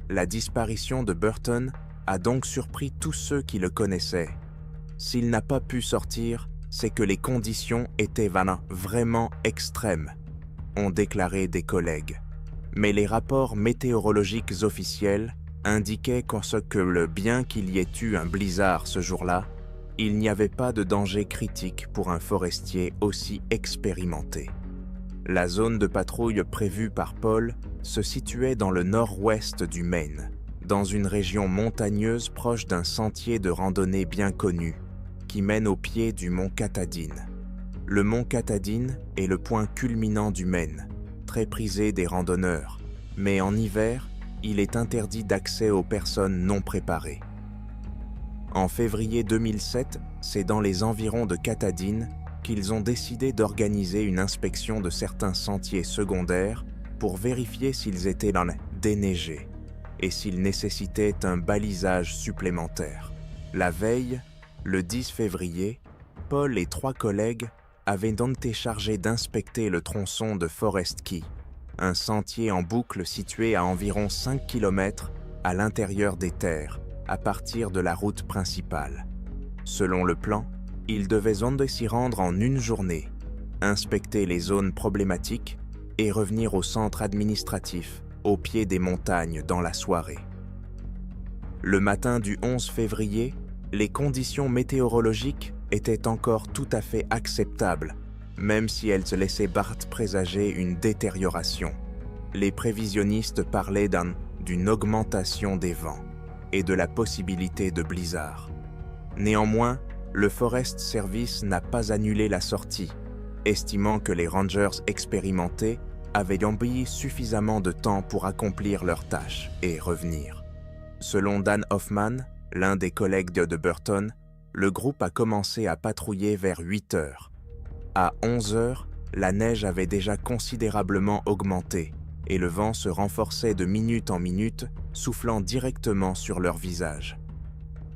La disparition de Burton a donc surpris tous ceux qui le connaissaient. S'il n'a pas pu sortir, c'est que les conditions étaient vraiment extrêmes, ont déclaré des collègues. Mais les rapports météorologiques officiels indiquaient que bien qu'il y ait eu un blizzard ce jour-là, il n'y avait pas de danger critique pour un forestier aussi expérimenté. La zone de patrouille prévue par Paul se situait dans le nord-ouest du Maine, dans une région montagneuse proche d'un sentier de randonnée bien connu, qui mène au pied du mont Katahdin. Le mont Katahdin est le point culminant du Maine, très prisé des randonneurs, mais en hiver, il est interdit d'accès aux personnes non préparées. En février 2007, c'est dans les environs de Katahdin qu'ils ont décidé d'organiser une inspection de certains sentiers secondaires pour vérifier s'ils étaient déneigés et s'ils nécessitaient un balisage supplémentaire. La veille, le 10 février, Paul et 3 collègues avaient donc été chargés d'inspecter le tronçon de Forest Key, un sentier en boucle situé à environ 5 km à l'intérieur des terres, à partir de la route principale. Selon le plan, ils devaient s'y rendre en une journée, inspecter les zones problématiques et revenir au centre administratif, au pied des montagnes dans la soirée. Le matin du 11 février, les conditions météorologiques étaient encore tout à fait acceptables, même si elles laissaient présager une détérioration. Les prévisionnistes parlaient d'une augmentation des vents et de la possibilité de blizzard. Néanmoins, le Forest Service n'a pas annulé la sortie, estimant que les rangers expérimentés avaient eu suffisamment de temps pour accomplir leur tâche et revenir. Selon Dan Hoffman, l'un des collègues de Burton, le groupe a commencé à patrouiller vers 8 heures. À 11 heures, la neige avait déjà considérablement augmenté et le vent se renforçait de minute en minute, soufflant directement sur leur visage.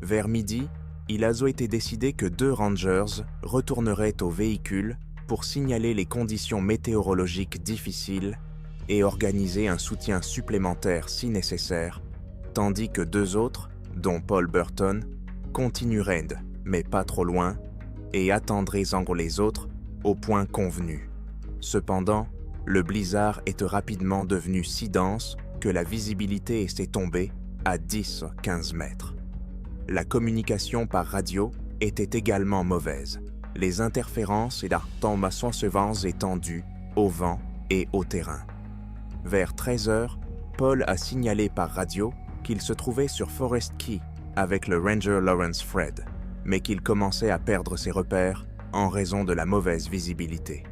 Vers midi, il a été décidé que 2 rangers retourneraient au véhicule pour signaler les conditions météorologiques difficiles et organiser un soutien supplémentaire si nécessaire, tandis que 2 autres, dont Paul Burton, continueraient, mais pas trop loin, et attendraient les autres au point convenu. Cependant, le blizzard est rapidement devenu si dense que la visibilité s'est tombée à 10-15 mètres. La communication par radio était également mauvaise, les interférences et la tension étendues au vent et au terrain. Vers 13 heures, Paul a signalé par radio qu'il se trouvait sur Forest Key avec le ranger Lawrence Fred, mais qu'il commençait à perdre ses repères en raison de la mauvaise visibilité.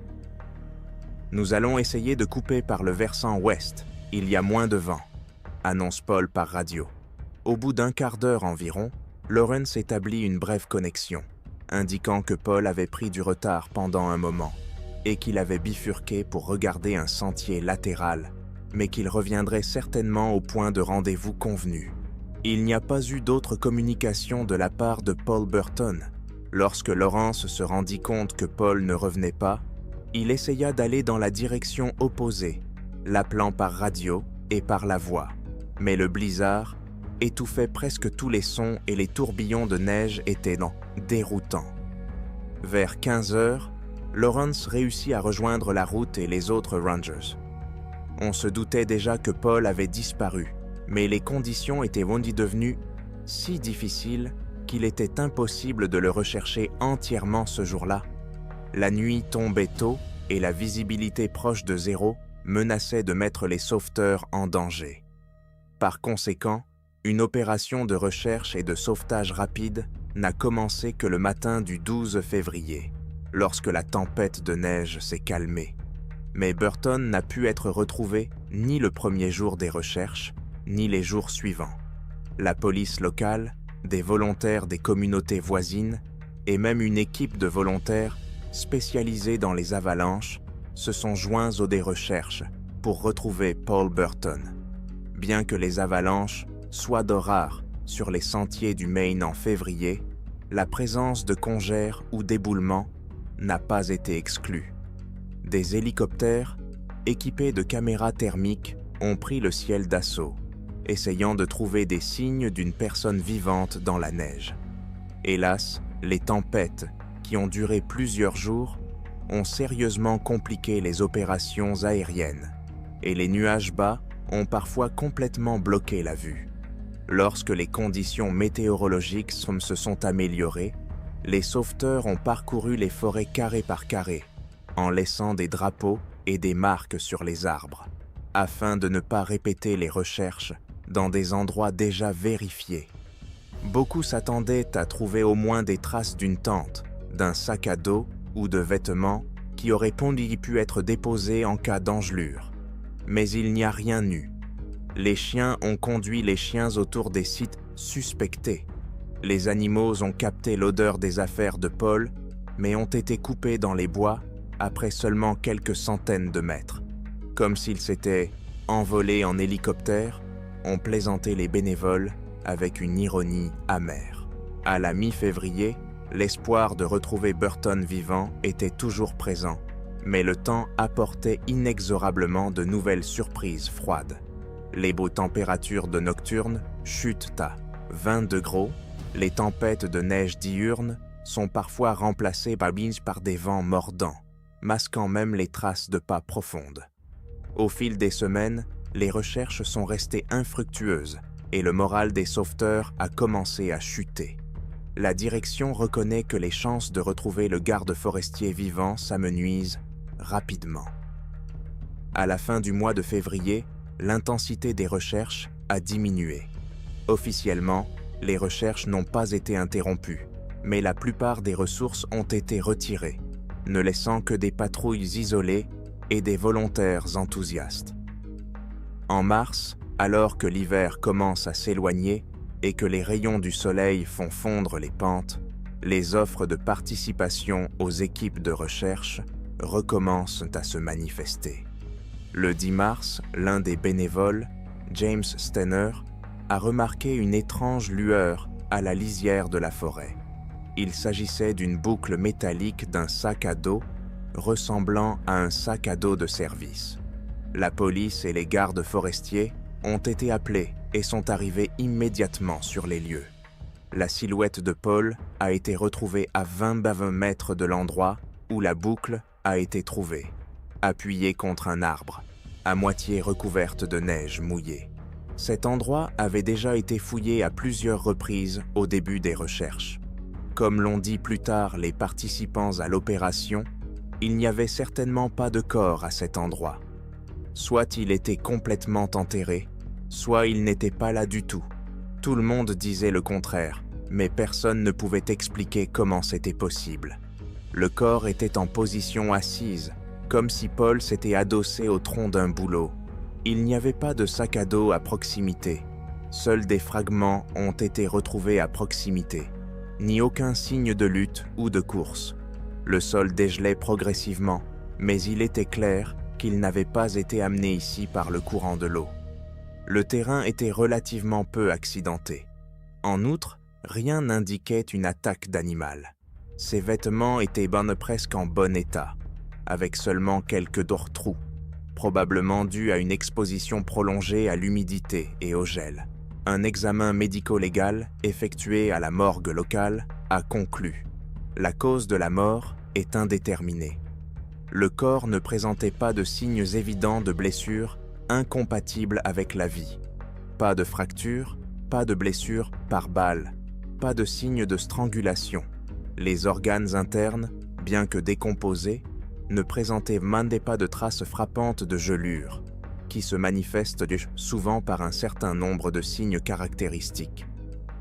« Nous allons essayer de couper par le versant ouest, il y a moins de vent », annonce Paul par radio. Au bout d'un quart d'heure environ, Lawrence établit une brève connexion, indiquant que Paul avait pris du retard pendant un moment et qu'il avait bifurqué pour regarder un sentier latéral, mais qu'il reviendrait certainement au point de rendez-vous convenu. Il n'y a pas eu d'autre communication de la part de Paul Burton. Lorsque Lawrence se rendit compte que Paul ne revenait pas, il essaya d'aller dans la direction opposée, l'appelant par radio et par la voix. Mais le blizzard étouffait presque tous les sons et les tourbillons de neige étaient déroutants. Vers 15 heures, Lawrence réussit à rejoindre la route et les autres rangers. On se doutait déjà que Paul avait disparu, mais les conditions étaient devenues si difficiles qu'il était impossible de le rechercher entièrement ce jour-là. La nuit tombait tôt et la visibilité proche de zéro menaçait de mettre les sauveteurs en danger. Par conséquent, une opération de recherche et de sauvetage rapide n'a commencé que le matin du 12 février, lorsque la tempête de neige s'est calmée. Mais Burton n'a pu être retrouvé ni le premier jour des recherches, ni les jours suivants. La police locale, des volontaires des communautés voisines et même une équipe de volontaires spécialisés dans les avalanches se sont joints aux des recherches pour retrouver Paul Burton. Bien que les avalanches soient de rares sur les sentiers du Maine en février, la présence de congères ou d'éboulements n'a pas été exclue. Des hélicoptères, équipés de caméras thermiques, ont pris le ciel d'assaut, essayant de trouver des signes d'une personne vivante dans la neige. Hélas, les tempêtes, qui ont duré plusieurs jours, ont sérieusement compliqué les opérations aériennes, et les nuages bas ont parfois complètement bloqué la vue. Lorsque les conditions météorologiques se sont améliorées, les sauveteurs ont parcouru les forêts carré par carré, en laissant des drapeaux et des marques sur les arbres, afin de ne pas répéter les recherches dans des endroits déjà vérifiés. Beaucoup s'attendaient à trouver au moins des traces d'une tente, d'un sac à dos ou de vêtements qui auraient pu être déposés en cas d'engelure. Mais il n'y a rien eu. Les chiens ont conduit les chiens autour des sites suspectés. Les animaux ont capté l'odeur des affaires de Paul, mais ont été coupés dans les bois après seulement quelques centaines de mètres. Comme s'ils s'étaient envolés en hélicoptère, ont plaisanté les bénévoles avec une ironie amère. À la mi-février, l'espoir de retrouver Burton vivant était toujours présent, mais le temps apportait inexorablement de nouvelles surprises froides. Les beaux températures de nocturne chutent à 20 degrés, les tempêtes de neige diurnes sont parfois remplacées par des vents mordants, masquant même les traces de pas profondes. Au fil des semaines, les recherches sont restées infructueuses et le moral des sauveteurs a commencé à chuter. La direction reconnaît que les chances de retrouver le garde forestier vivant s'amenuisent rapidement. À la fin du mois de février, l'intensité des recherches a diminué. Officiellement, les recherches n'ont pas été interrompues, mais la plupart des ressources ont été retirées, ne laissant que des patrouilles isolées et des volontaires enthousiastes. En mars, alors que l'hiver commence à s'éloigner et que les rayons du soleil font fondre les pentes, les offres de participation aux équipes de recherche recommencent à se manifester. Le 10 mars, l'un des bénévoles, James Stenner, a remarqué une étrange lueur à la lisière de la forêt. Il s'agissait d'une boucle métallique d'un sac à dos ressemblant à un sac à dos de service. La police et les gardes forestiers ont été appelés et sont arrivés immédiatement sur les lieux. La silhouette de Paul a été retrouvée à 20 mètres de l'endroit où la boucle a été trouvée, appuyée contre un arbre, à moitié recouverte de neige mouillée. Cet endroit avait déjà été fouillé à plusieurs reprises au début des recherches. Comme l'ont dit plus tard les participants à l'opération, il n'y avait certainement pas de corps à cet endroit. Soit il était complètement enterré, soit il n'était pas là du tout. Tout le monde disait le contraire, mais personne ne pouvait expliquer comment c'était possible. Le corps était en position assise, comme si Paul s'était adossé au tronc d'un bouleau. Il n'y avait pas de sac à dos à proximité. Seuls des fragments ont été retrouvés à proximité, ni aucun signe de lutte ou de course. Le sol dégelait progressivement, mais il était clair qu'il n'avait pas été amené ici par le courant de l'eau. Le terrain était relativement peu accidenté. En outre, rien n'indiquait une attaque d'animal. Ses vêtements étaient presque en bon état, avec seulement quelques trous, probablement dus à une exposition prolongée à l'humidité et au gel. Un examen médico-légal effectué à la morgue locale a conclu. La cause de la mort est indéterminée. Le corps ne présentait pas de signes évidents de blessures incompatibles avec la vie. Pas de fracture, pas de blessure par balle, pas de signes de strangulation. Les organes internes, bien que décomposés, ne présentaient même pas de traces frappantes de gelure, qui se manifestent souvent par un certain nombre de signes caractéristiques.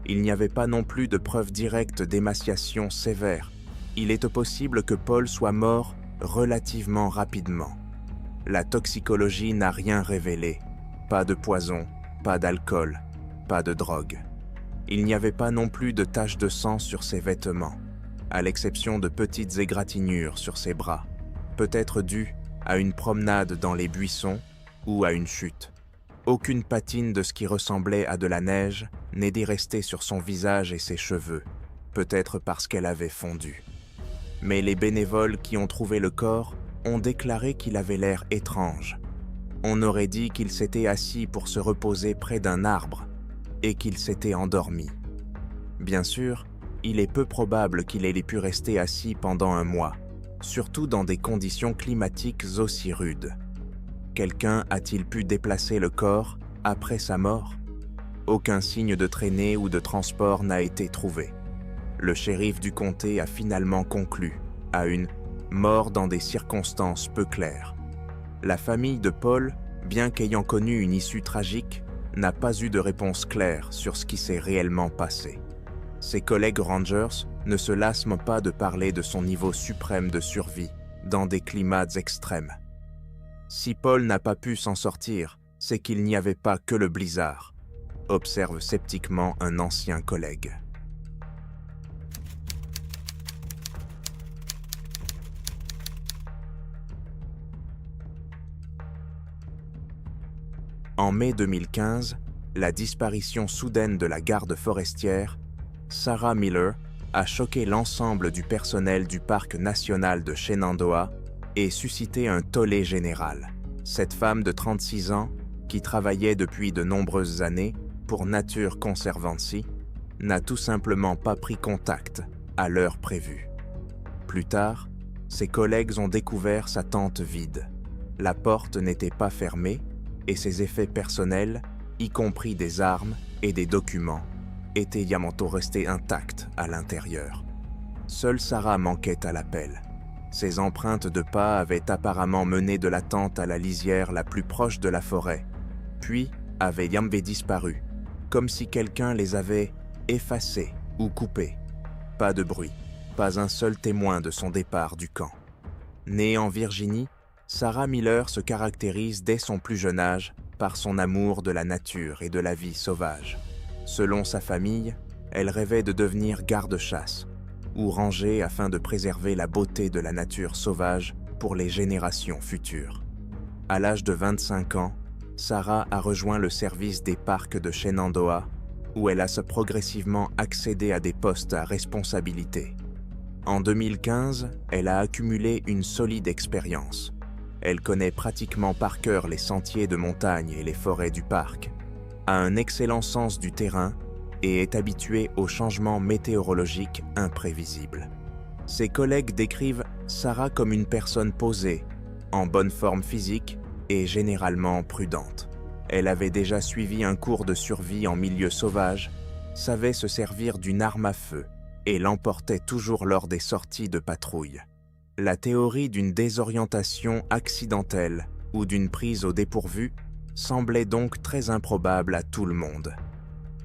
Il n'y avait pas non plus de preuves directes d'émaciation sévère. Il est possible que Paul soit mort relativement rapidement. La toxicologie n'a rien révélé. Pas de poison, pas d'alcool, pas de drogue. Il n'y avait pas non plus de taches de sang sur ses vêtements, à l'exception de petites égratignures sur ses bras, peut-être dues à une promenade dans les buissons ou à une chute. Aucune patine de ce qui ressemblait à de la neige n'est restée sur son visage et ses cheveux. peut-être parce qu'elle avait fondu. Mais les bénévoles qui ont trouvé le corps ont déclaré qu'il avait l'air étrange. On aurait dit qu'il s'était assis pour se reposer près d'un arbre et qu'il s'était endormi. Bien sûr, il est peu probable qu'il ait pu rester assis pendant un mois, surtout dans des conditions climatiques aussi rudes. Quelqu'un a-t-il pu déplacer le corps après sa mort? Aucun signe de traînée ou de transport n'a été trouvé. Le shérif du comté a finalement conclu à une « mort dans des circonstances peu claires ». La famille de Paul, bien qu'ayant connu une issue tragique, n'a pas eu de réponse claire sur ce qui s'est réellement passé. Ses collègues Rangers ne se lassent pas de parler de son niveau suprême de survie dans des climats extrêmes. Si Paul n'a pas pu s'en sortir, c'est qu'il n'y avait pas que le blizzard, observe sceptiquement un ancien collègue. En mai 2015, la disparition soudaine de la garde forestière, Sarah Miller, a choqué l'ensemble du personnel du parc national de Shenandoah et suscité un tollé général. Cette femme de 36 ans, qui travaillait depuis de nombreuses années pour Nature Conservancy, n'a tout simplement pas pris contact à l'heure prévue. Plus tard, ses collègues ont découvert sa tente vide. La porte n'était pas fermée et ses effets personnels, y compris des armes et des documents, étaient restés intacts à l'intérieur. Seule Sarah manquait à l'appel. Ses empreintes de pas avaient apparemment mené de la tente à la lisière la plus proche de la forêt, puis avaient disparu, comme si quelqu'un les avait effacées ou coupées. Pas de bruit, pas un seul témoin de son départ du camp. Née en Virginie, Sarah Miller se caractérise dès son plus jeune âge par son amour de la nature et de la vie sauvage. Selon sa famille, elle rêvait de devenir garde-chasse ou ranger afin de préserver la beauté de la nature sauvage pour les générations futures. À l'âge de 25 ans, Sarah a rejoint le service des parcs de Shenandoah, où elle a progressivement accédé à des postes à responsabilité. En 2015, elle a accumulé une solide expérience. Elle connaît pratiquement par cœur les sentiers de montagne et les forêts du parc, a un excellent sens du terrain et est habituée aux changements météorologiques imprévisibles. Ses collègues décrivent Sarah comme une personne posée, en bonne forme physique et généralement prudente. Elle avait déjà suivi un cours de survie en milieu sauvage, savait se servir d'une arme à feu et l'emportait toujours lors des sorties de patrouille. La théorie d'une désorientation accidentelle ou d'une prise au dépourvu semblait donc très improbable à tout le monde.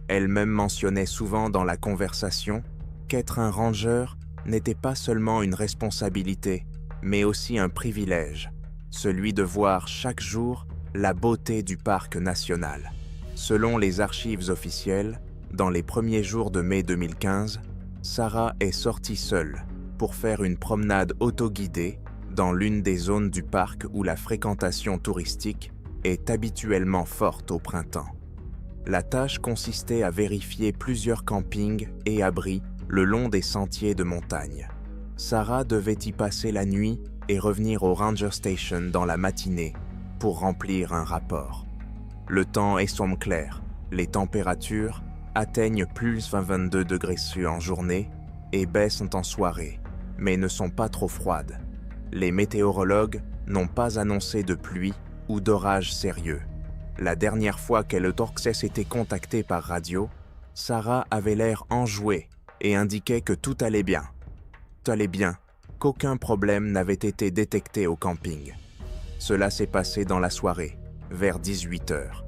Elle-même mentionnait souvent dans la conversation qu'être un ranger n'était pas seulement une responsabilité, mais aussi un privilège, celui de voir chaque jour la beauté du parc national. Selon les archives officielles, dans les premiers jours de mai 2015, Sarah est sortie seule pour faire une promenade autoguidée dans l'une des zones du parc où la fréquentation touristique est habituellement forte au printemps. La tâche consistait à vérifier plusieurs campings et abris le long des sentiers de montagne. Sarah devait y passer la nuit et revenir au Ranger Station dans la matinée pour remplir un rapport. Le temps est sombre clair, les températures atteignent plus 22 degrés Celsius en journée et baissent en soirée, mais ne sont pas trop froides. Les météorologues n'ont pas annoncé de pluie ou d'orage sérieux. La dernière fois qu'elle s'était contactée par radio, Sarah avait l'air enjouée et indiquait que tout allait bien. Tout allait bien, qu'aucun problème n'avait été détecté au camping. Cela s'est passé dans la soirée, vers 18h.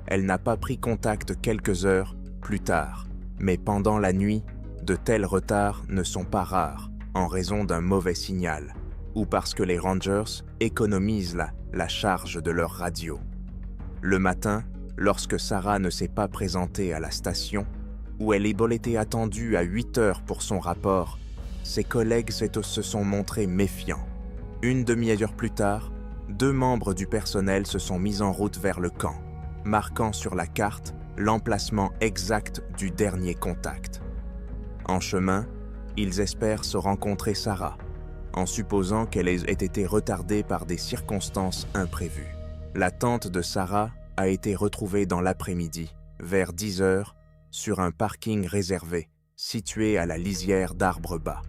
Elle n'a pas pris contact quelques heures plus tard, mais pendant la nuit, de tels retards ne sont pas rares en raison d'un mauvais signal ou parce que les Rangers économisent la charge de leur radio. Le matin, lorsque Sarah ne s'est pas présentée à la station, où elle était attendue à 8 heures pour son rapport, ses collègues se sont montrés méfiants. Une demi-heure plus tard, 2 membres du personnel se sont mis en route vers le camp, marquant sur la carte l'emplacement exact du dernier contact. En chemin, Ils espèrent se rencontrer Sarah, en supposant qu'elle ait été retardée par des circonstances imprévues. La tente de Sarah a été retrouvée dans l'après-midi, vers 10 heures, sur un parking réservé, situé à la lisière d'arbres bas.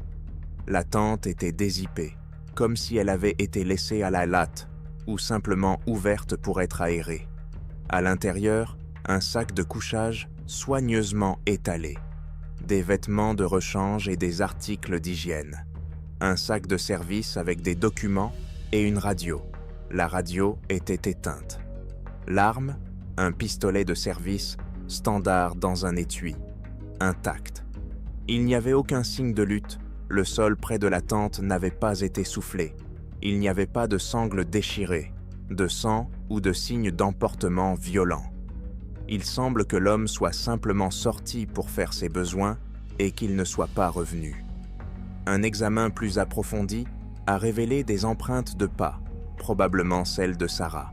La tente était dézippée, comme si elle avait été laissée à la latte, ou simplement ouverte pour être aérée. À l'intérieur, un sac de couchage soigneusement étalé, des vêtements de rechange et des articles d'hygiène, un sac de service avec des documents et une radio. La radio était éteinte. L'arme, un pistolet de service standard dans un étui, intact. Il n'y avait aucun signe de lutte, le sol près de la tente n'avait pas été soufflé, il n'y avait pas de sangles déchirées, de sang ou de signes d'emportement violent. Il semble que l'homme soit simplement sorti pour faire ses besoins et qu'il ne soit pas revenu. Un examen plus approfondi a révélé des empreintes de pas, probablement celles de Sarah,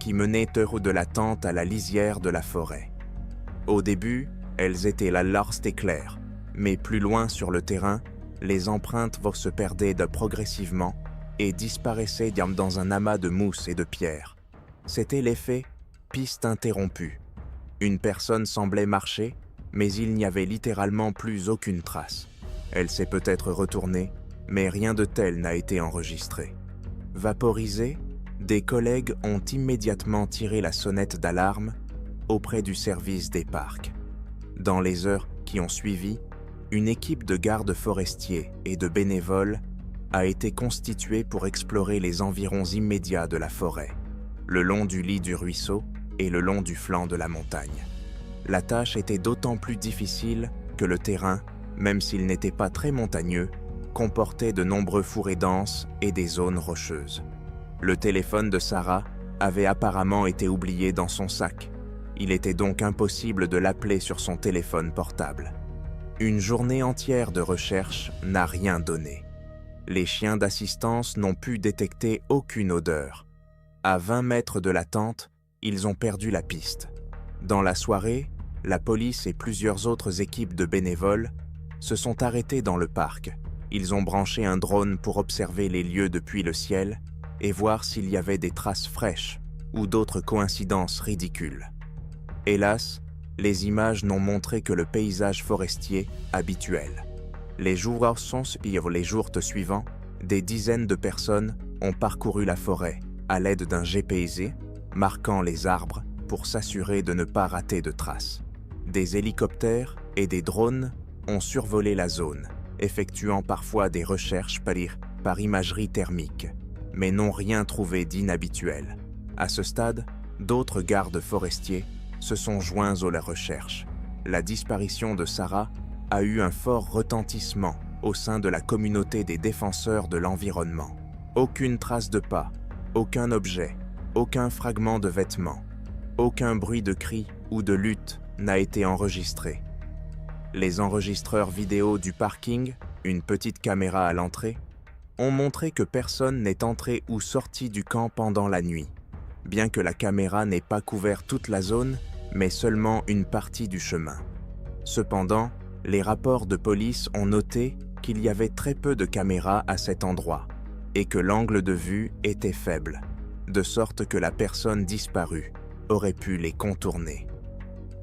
qui menaient de la tente à la lisière de la forêt. Au début, elles étaient là larges et claires, mais plus loin sur le terrain, les empreintes se perdaient progressivement et disparaissaient dans un amas de mousse et de pierres. C'était l'effet piste interrompue. Une personne semblait marcher, mais il n'y avait littéralement plus aucune trace. Elle s'est peut-être retournée, mais rien de tel n'a été enregistré. Vaporisés, des collègues ont immédiatement tiré la sonnette d'alarme auprès du service des parcs. Dans les heures qui ont suivi, une équipe de gardes forestiers et de bénévoles a été constituée pour explorer les environs immédiats de la forêt, le long du lit du ruisseau et le long du flanc de la montagne. La tâche était d'autant plus difficile que le terrain, même s'il n'était pas très montagneux, comportait de nombreux fourrés denses et des zones rocheuses. Le téléphone de Sarah avait apparemment été oublié dans son sac. Il était donc impossible de l'appeler sur son téléphone portable. Une journée entière de recherche n'a rien donné. Les chiens d'assistance n'ont pu détecter aucune odeur. À 20 mètres de la tente, ils ont perdu la piste. Dans la soirée, la police et plusieurs autres équipes de bénévoles se sont arrêtés dans le parc. Ils ont branché un drone pour observer les lieux depuis le ciel et voir s'il y avait des traces fraîches ou d'autres coïncidences ridicules. Hélas, les images n'ont montré que le paysage forestier habituel. Les jours suivants, des dizaines de personnes ont parcouru la forêt à l'aide d'un GPS marquant les arbres pour s'assurer de ne pas rater de traces. Des hélicoptères et des drones ont survolé la zone, effectuant parfois des recherches par imagerie thermique, mais n'ont rien trouvé d'inhabituel. À ce stade, d'autres gardes forestiers se sont joints à la recherche. La disparition de Sarah a eu un fort retentissement au sein de la communauté des défenseurs de l'environnement. Aucune trace de pas, aucun objet, aucun fragment de vêtement, aucun bruit de cri ou de lutte n'a été enregistré. Les enregistreurs vidéo du parking, une petite caméra à l'entrée, ont montré que personne n'est entré ou sorti du camp pendant la nuit, bien que la caméra n'ait pas couvert toute la zone, mais seulement une partie du chemin. Cependant, les rapports de police ont noté qu'il y avait très peu de caméras à cet endroit et que l'angle de vue était faible, de sorte que la personne disparue aurait pu les contourner.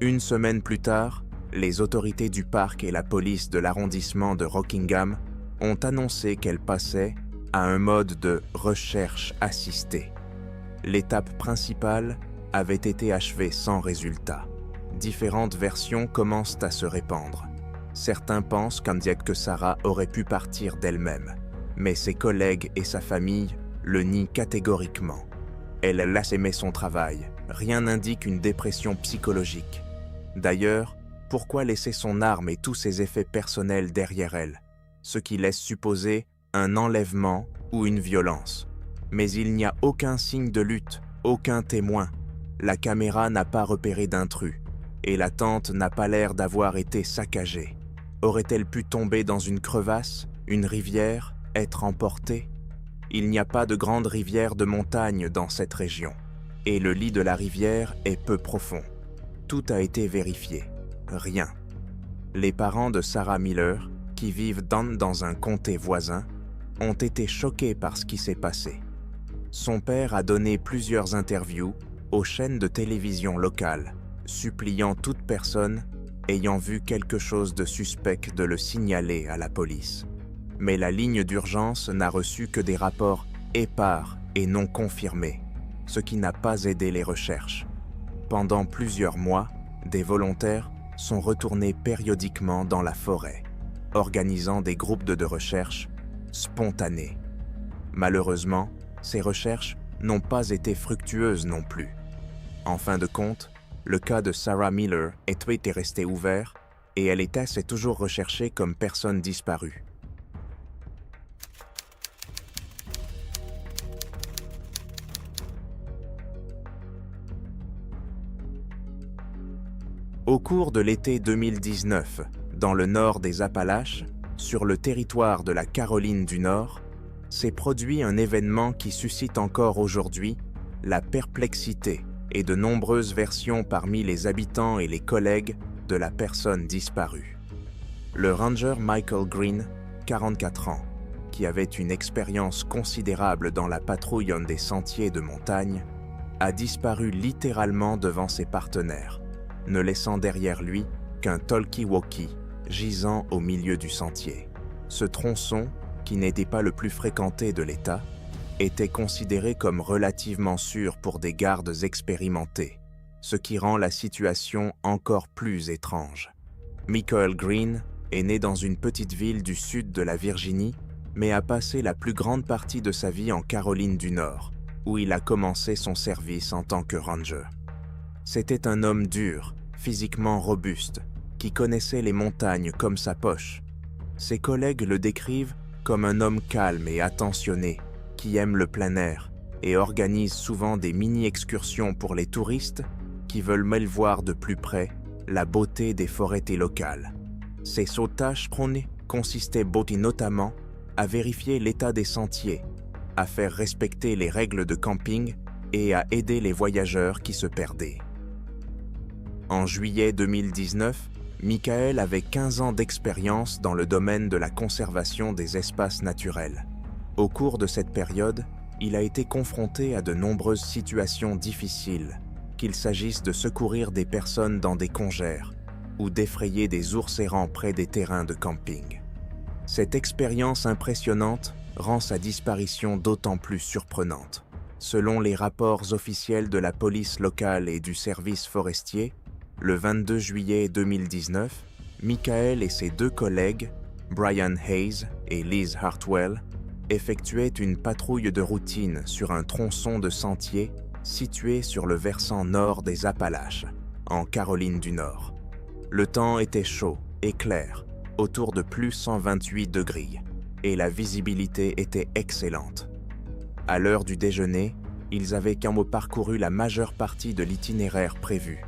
Une semaine plus tard, les autorités du parc et la police de l'arrondissement de Rockingham ont annoncé qu'elles passaient à un mode de recherche assistée. L'étape principale avait été achevée sans résultat. Différentes versions commencent à se répandre. Certains pensent que Sarah aurait pu partir d'elle-même, mais ses collègues et sa famille le nient catégoriquement. Elle aimait son travail, rien n'indique une dépression psychologique. D'ailleurs, pourquoi laisser son arme et tous ses effets personnels derrière elle, ce qui laisse supposer un enlèvement ou une violence. Mais il n'y a aucun signe de lutte, aucun témoin. La caméra n'a pas repéré d'intrus, et la tente n'a pas l'air d'avoir été saccagée. Aurait-elle pu tomber dans une crevasse, une rivière, être emportée? Il n'y a pas de grande rivière de montagne dans cette région, et le lit de la rivière est peu profond. Tout a été vérifié. Rien. Les parents de Sarah Miller, qui vivent dans un comté voisin, ont été choqués par ce qui s'est passé. Son père a donné plusieurs interviews aux chaînes de télévision locales, suppliant toute personne ayant vu quelque chose de suspect de le signaler à la police. Mais la ligne d'urgence n'a reçu que des rapports épars et non confirmés, ce qui n'a pas aidé les recherches. Pendant plusieurs mois, des volontaires sont retournés périodiquement dans la forêt, organisant des groupes de recherche spontanés. Malheureusement, ces recherches n'ont pas été fructueuses non plus. En fin de compte, le cas de Sarah Miller est resté ouvert et elle est toujours recherchée comme personne disparue. Au cours de l'été 2019, dans le nord des Appalaches, sur le territoire de la Caroline du Nord, s'est produit un événement qui suscite encore aujourd'hui la perplexité et de nombreuses versions parmi les habitants et les collègues de la personne disparue. Le ranger Michael Green, 44 ans, qui avait une expérience considérable dans la patrouille des sentiers de montagne, a disparu littéralement devant ses partenaires, ne laissant derrière lui qu'un talkie-walkie gisant au milieu du sentier. Ce tronçon, qui n'était pas le plus fréquenté de l'État, était considéré comme relativement sûr pour des gardes expérimentés, ce qui rend la situation encore plus étrange. Michael Green est né dans une petite ville du sud de la Virginie, mais a passé la plus grande partie de sa vie en Caroline du Nord, où il a commencé son service en tant que ranger. C'était un homme dur, physiquement robuste, qui connaissait les montagnes comme sa poche. Ses collègues le décrivent comme un homme calme et attentionné, qui aime le plein air et organise souvent des mini-excursions pour les touristes qui veulent mal voir de plus près la beauté des forêts locales. Ses tâches consistaient notamment à vérifier l'état des sentiers, à faire respecter les règles de camping et à aider les voyageurs qui se perdaient. En juillet 2019, Michael avait 15 ans d'expérience dans le domaine de la conservation des espaces naturels. Au cours de cette période, il a été confronté à de nombreuses situations difficiles, qu'il s'agisse de secourir des personnes dans des congères ou d'effrayer des ours errants près des terrains de camping. Cette expérience impressionnante rend sa disparition d'autant plus surprenante. Selon les rapports officiels de la police locale et du service forestier, le 22 juillet 2019, Michael et ses deux collègues, Brian Hayes et Liz Hartwell, effectuait une patrouille de routine sur un tronçon de sentier situé sur le versant nord des Appalaches, en Caroline du Nord. Le temps était chaud et clair, autour de plus 128 degrés, et la visibilité était excellente. À l'heure du déjeuner, ils avaient parcouru la majeure partie de l'itinéraire prévu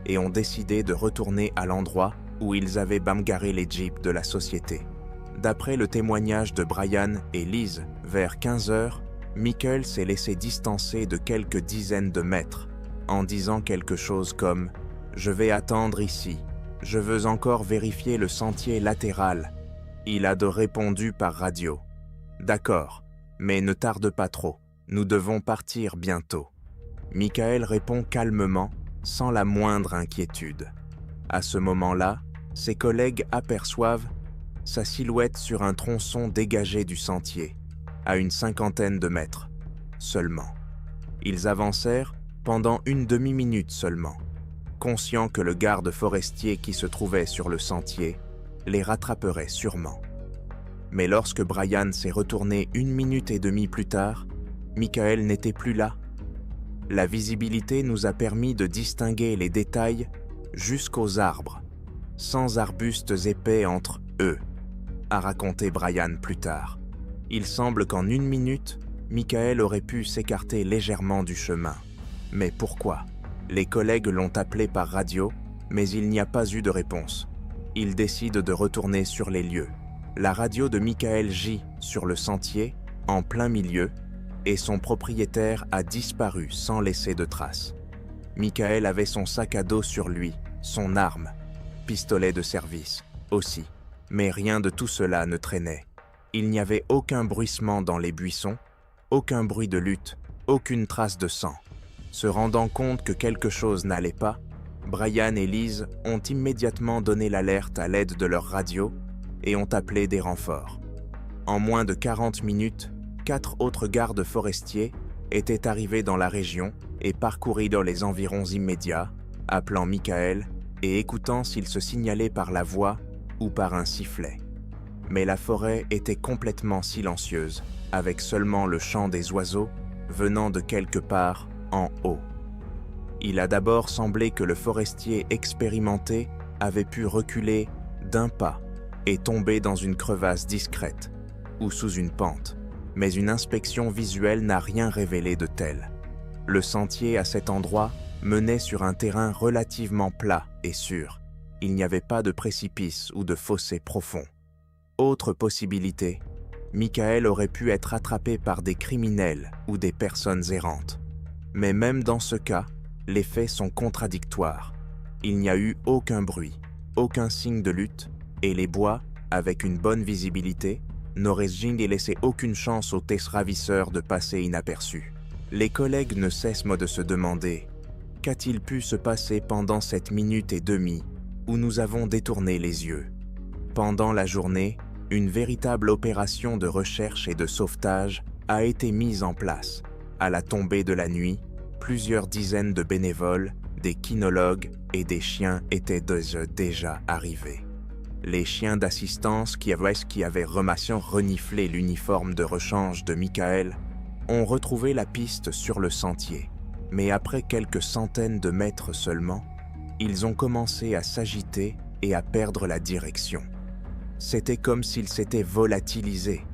et ont décidé de retourner à l'endroit où ils avaient garé les jeeps de la société. D'après le témoignage de Brian et Liz, vers 15 heures, Michael s'est laissé distancer de quelques dizaines de mètres, en disant quelque chose comme « Je vais attendre ici, je veux encore vérifier le sentier latéral ». Il a répondu par radio « D'accord, mais ne tarde pas trop, nous devons partir bientôt ». Michael répond calmement, sans la moindre inquiétude. À ce moment-là, ses collègues aperçoivent sa silhouette sur un tronçon dégagé du sentier, à une 50aine de mètres seulement. Ils avancèrent pendant une demi-minute seulement, conscients que le garde forestier qui se trouvait sur le sentier les rattraperait sûrement. Mais lorsque Brian s'est retourné 1 minute et demie plus tard, Michael n'était plus là. La visibilité nous a permis de distinguer les détails jusqu'aux arbres, sans arbustes épais entre eux, a raconté Brian plus tard. Il semble qu'en 1 minute, Michael aurait pu s'écarter légèrement du chemin. Mais pourquoi? Les collègues l'ont appelé par radio, mais il n'y a pas eu de réponse. Il décide de retourner sur les lieux. La radio de Michael gît sur le sentier, en plein milieu, et son propriétaire a disparu sans laisser de traces. Michael avait son sac à dos sur lui, son arme, pistolet de service, aussi, Mais rien de tout cela ne traînait. Il n'y avait aucun bruissement dans les buissons, aucun bruit de lutte, aucune trace de sang. Se rendant compte que quelque chose n'allait pas, Brian et Liz ont immédiatement donné l'alerte à l'aide de leur radio et ont appelé des renforts. En moins de 40 minutes, 4 autres gardes forestiers étaient arrivés dans la région et parcourus dans les environs immédiats, appelant Michael et écoutant s'il se signalait par la voix ou par un sifflet. Mais la forêt était complètement silencieuse, avec seulement le chant des oiseaux venant de quelque part en haut. Il a d'abord semblé que le forestier expérimenté avait pu reculer d'un pas et tomber dans une crevasse discrète ou sous une pente, mais une inspection visuelle n'a rien révélé de tel. Le sentier à cet endroit menait sur un terrain relativement plat et sûr. Il n'y avait pas de précipice ou de fossé profond. Autre possibilité, Michael aurait pu être attrapé par des criminels ou des personnes errantes. Mais même dans ce cas, les faits sont contradictoires. Il n'y a eu aucun bruit, aucun signe de lutte, et les bois, avec une bonne visibilité, n'auraient jamais laissé aucune chance aux ravisseurs de passer inaperçus. Les collègues ne cessent de se demander « Qu'a-t-il pu se passer pendant cette minute et demie où nous avons détourné les yeux ?» Pendant la journée, une véritable opération de recherche et de sauvetage a été mise en place. À la tombée de la nuit, plusieurs dizaines de bénévoles, des kynologues et des chiens étaient déjà arrivés. Les chiens d'assistance qui avaient reniflé l'uniforme de rechange de Michael ont retrouvé la piste sur le sentier. Mais après quelques centaines de mètres seulement, ils ont commencé à s'agiter et à perdre la direction. C'était comme s'ils s'étaient volatilisés,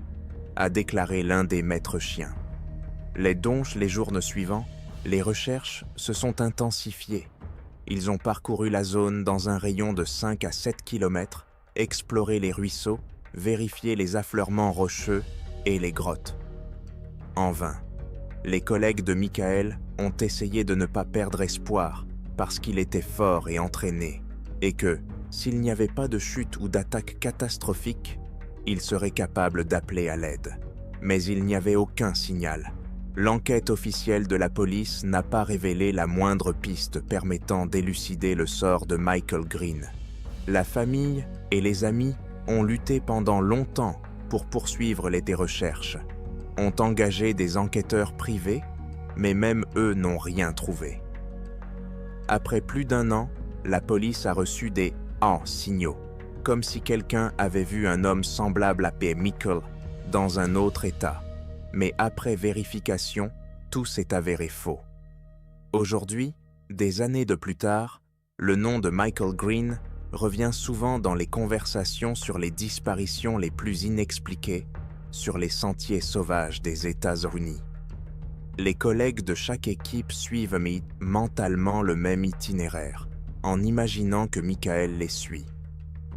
a déclaré l'un des maîtres chiens. Les jours suivants, les recherches se sont intensifiées. Ils ont parcouru la zone dans un rayon de 5 à 7 km, exploré les ruisseaux, vérifié les affleurements rocheux et les grottes. En vain. Les collègues de Michael ont essayé de ne pas perdre espoir parce qu'il était fort et entraîné, et que, s'il n'y avait pas de chute ou d'attaque catastrophique, il serait capable d'appeler à l'aide. Mais il n'y avait aucun signal. L'enquête officielle de la police n'a pas révélé la moindre piste permettant d'élucider le sort de Michael Green. La famille et les amis ont lutté pendant longtemps pour poursuivre les recherches, ont engagé des enquêteurs privés, mais même eux n'ont rien trouvé. Après plus d'1 an, la police a reçu des signaux, comme si quelqu'un avait vu un homme semblable à P. Michael dans un autre état. Mais après vérification, tout s'est avéré faux. Aujourd'hui, des années de plus tard, le nom de Michael Green revient souvent dans les conversations sur les disparitions les plus inexpliquées sur les sentiers sauvages des États-Unis. Les collègues de chaque équipe suivent mentalement le même itinéraire, en imaginant que Michael les suit.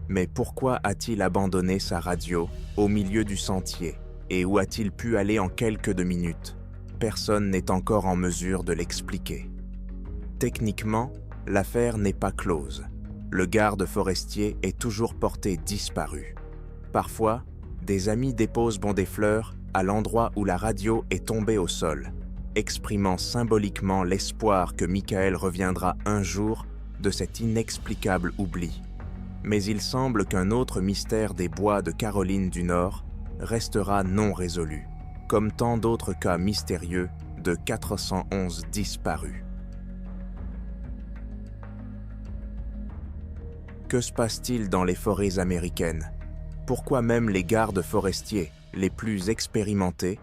Mais pourquoi a-t-il abandonné sa radio au milieu du sentier et où a-t-il pu aller en quelques minutes? Personne n'est encore en mesure de l'expliquer. Techniquement, l'affaire n'est pas close. Le garde forestier est toujours porté disparu. Parfois, des amis déposent des fleurs à l'endroit où la radio est tombée au sol, exprimant symboliquement l'espoir que Michael reviendra un jour de cet inexplicable oubli. Mais il semble qu'un autre mystère des bois de Caroline du Nord restera non résolu, comme tant d'autres cas mystérieux de 411 disparus. Que se passe-t-il dans les forêts américaines? Pourquoi même les gardes forestiers, les plus expérimentés,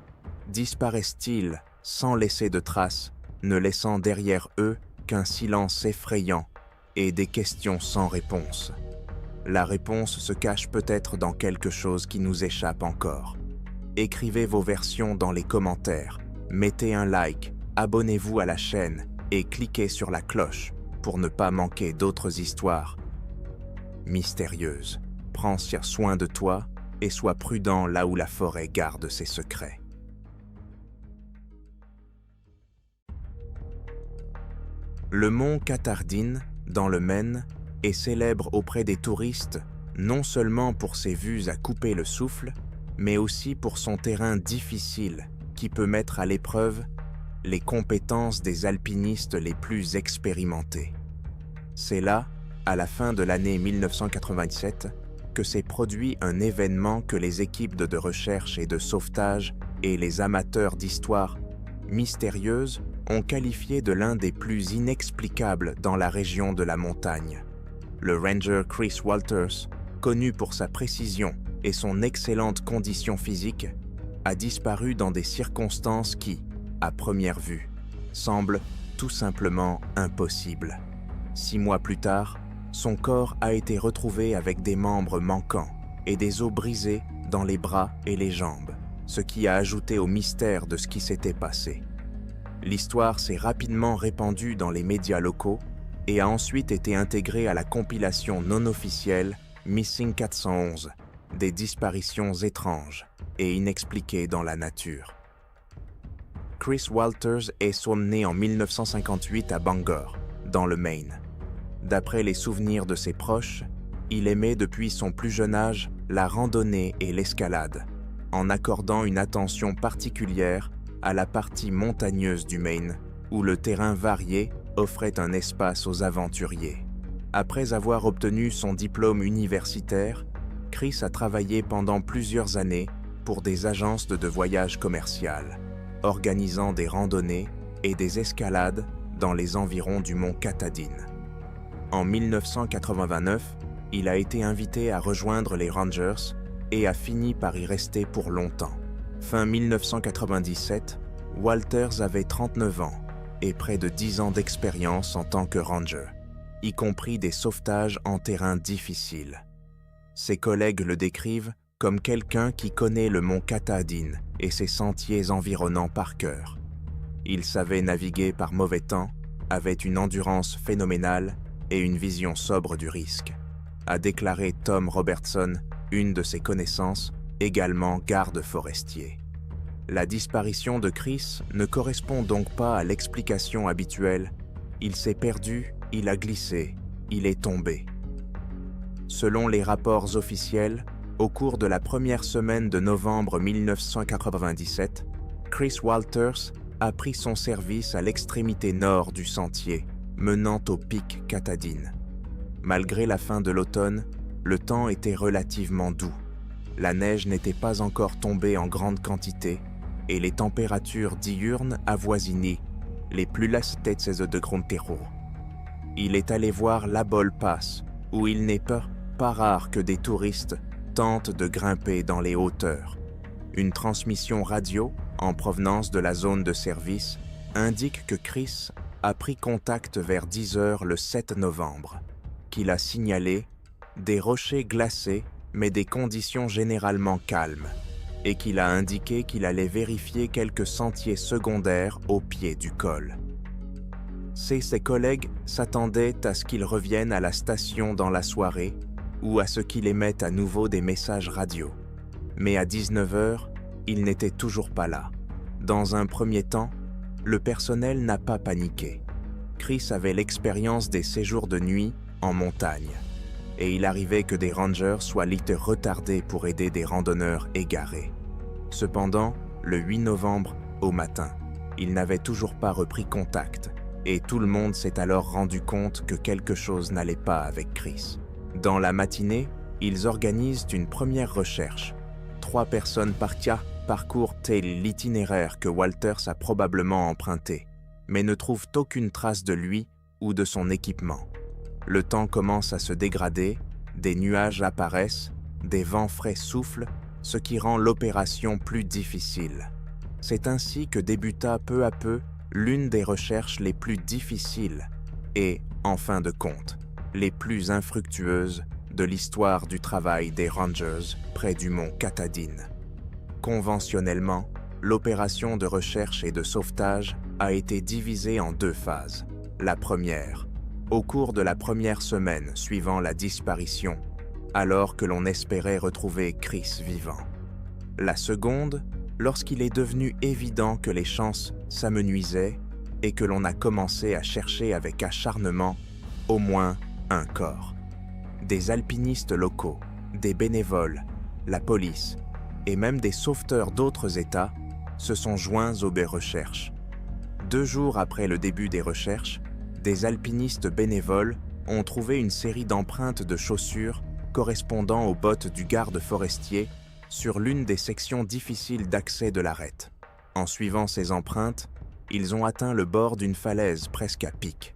disparaissent-ils sans laisser de traces, ne laissant derrière eux qu'un silence effrayant et des questions sans réponse? La réponse se cache peut-être dans quelque chose qui nous échappe encore. Écrivez vos versions dans les commentaires, mettez un like, abonnez-vous à la chaîne et cliquez sur la cloche pour ne pas manquer d'autres histoires mystérieuses. Prends soin de toi et sois prudent là où la forêt garde ses secrets. Le mont Catardine, dans le Maine, est célèbre auprès des touristes non seulement pour ses vues à couper le souffle, mais aussi pour son terrain difficile qui peut mettre à l'épreuve les compétences des alpinistes les plus expérimentés. C'est là, à la fin de l'année 1997, que s'est produit un événement que les équipes de recherche et de sauvetage et les amateurs d'histoire mystérieuse ont qualifié de l'un des plus inexplicables dans la région de la montagne. Le ranger Chris Walters, connu pour sa précision et son excellente condition physique, a disparu dans des circonstances qui, à première vue, semblent tout simplement impossibles. 6 mois plus tard, son corps a été retrouvé avec des membres manquants et des os brisés dans les bras et les jambes, ce qui a ajouté au mystère de ce qui s'était passé. L'histoire s'est rapidement répandue dans les médias locaux et a ensuite été intégrée à la compilation non officielle Missing 411, des disparitions étranges et inexpliquées dans la nature. Chris Walters est né en 1958 à Bangor, dans le Maine. D'après les souvenirs de ses proches, il aimait depuis son plus jeune âge la randonnée et l'escalade, en accordant une attention particulière à la partie montagneuse du Maine, où le terrain varié offrait un espace aux aventuriers. Après avoir obtenu son diplôme universitaire, Chris a travaillé pendant plusieurs années pour des agences de voyage commerciales, organisant des randonnées et des escalades dans les environs du mont Katahdin. En 1989, il a été invité à rejoindre les Rangers et a fini par y rester pour longtemps. Fin 1997, Walters avait 39 ans et près de 10 ans d'expérience en tant que ranger, y compris des sauvetages en terrain difficile. Ses collègues le décrivent comme quelqu'un qui connaît le mont Katahdin et ses sentiers environnants par cœur. Il savait naviguer par mauvais temps, avait une endurance phénoménale et une vision sobre du risque, a déclaré Tom Robertson, une de ses connaissances, également garde forestier. La disparition de Chris ne correspond donc pas à l'explication habituelle. Il s'est perdu, il a glissé, il est tombé. Selon les rapports officiels, au cours de la première semaine de novembre 1997, Chris Walters a pris son service à l'extrémité nord du sentier, menant au pic Katahdin. Malgré la fin de l'automne, le temps était relativement doux. La neige n'était pas encore tombée en grande quantité et les températures diurnes avoisinaient les plus lastes de grande terreau. Il est allé voir la Bole Pass, où il n'est pas rare que des touristes tentent de grimper dans les hauteurs. Une transmission radio, en provenance de la zone de service, indique que Chris a pris contact vers 10 heures le 7 novembre, qu'il a signalé des rochers glacés mais des conditions généralement calmes, et qu'il a indiqué qu'il allait vérifier quelques sentiers secondaires au pied du col. Ses collègues s'attendaient à ce qu'il revienne à la station dans la soirée ou à ce qu'il émette à nouveau des messages radio. Mais à 19 heures, il n'était toujours pas là. Dans un premier temps, le personnel n'a pas paniqué. Chris avait l'expérience des séjours de nuit en montagne, et il arrivait que des rangers soient retardés pour aider des randonneurs égarés. Cependant, le 8 novembre, au matin, il n'avait toujours pas repris contact, et tout le monde s'est alors rendu compte que quelque chose n'allait pas avec Chris. Dans la matinée, ils organisent une première recherche. 3 personnes parcourent l'itinéraire que Walters a probablement emprunté, mais ne trouvent aucune trace de lui ou de son équipement. Le temps commence à se dégrader, des nuages apparaissent, des vents frais soufflent, ce qui rend l'opération plus difficile. C'est ainsi que débuta peu à peu l'une des recherches les plus difficiles et, en fin de compte, les plus infructueuses de l'histoire du travail des Rangers près du mont Katahdin. Conventionnellement, l'opération de recherche et de sauvetage a été divisée en 2 phases. La première, au cours de la première semaine suivant la disparition, alors que l'on espérait retrouver Chris vivant. La seconde, lorsqu'il est devenu évident que les chances s'amenuisaient et que l'on a commencé à chercher avec acharnement au moins un corps. Des alpinistes locaux, des bénévoles, la police et même des sauveteurs d'autres États se sont joints aux recherches. 2 jours après le début des recherches, des alpinistes bénévoles ont trouvé une série d'empreintes de chaussures correspondant aux bottes du garde forestier sur l'une des sections difficiles d'accès de l'arête. En suivant ces empreintes, ils ont atteint le bord d'une falaise presque à pic.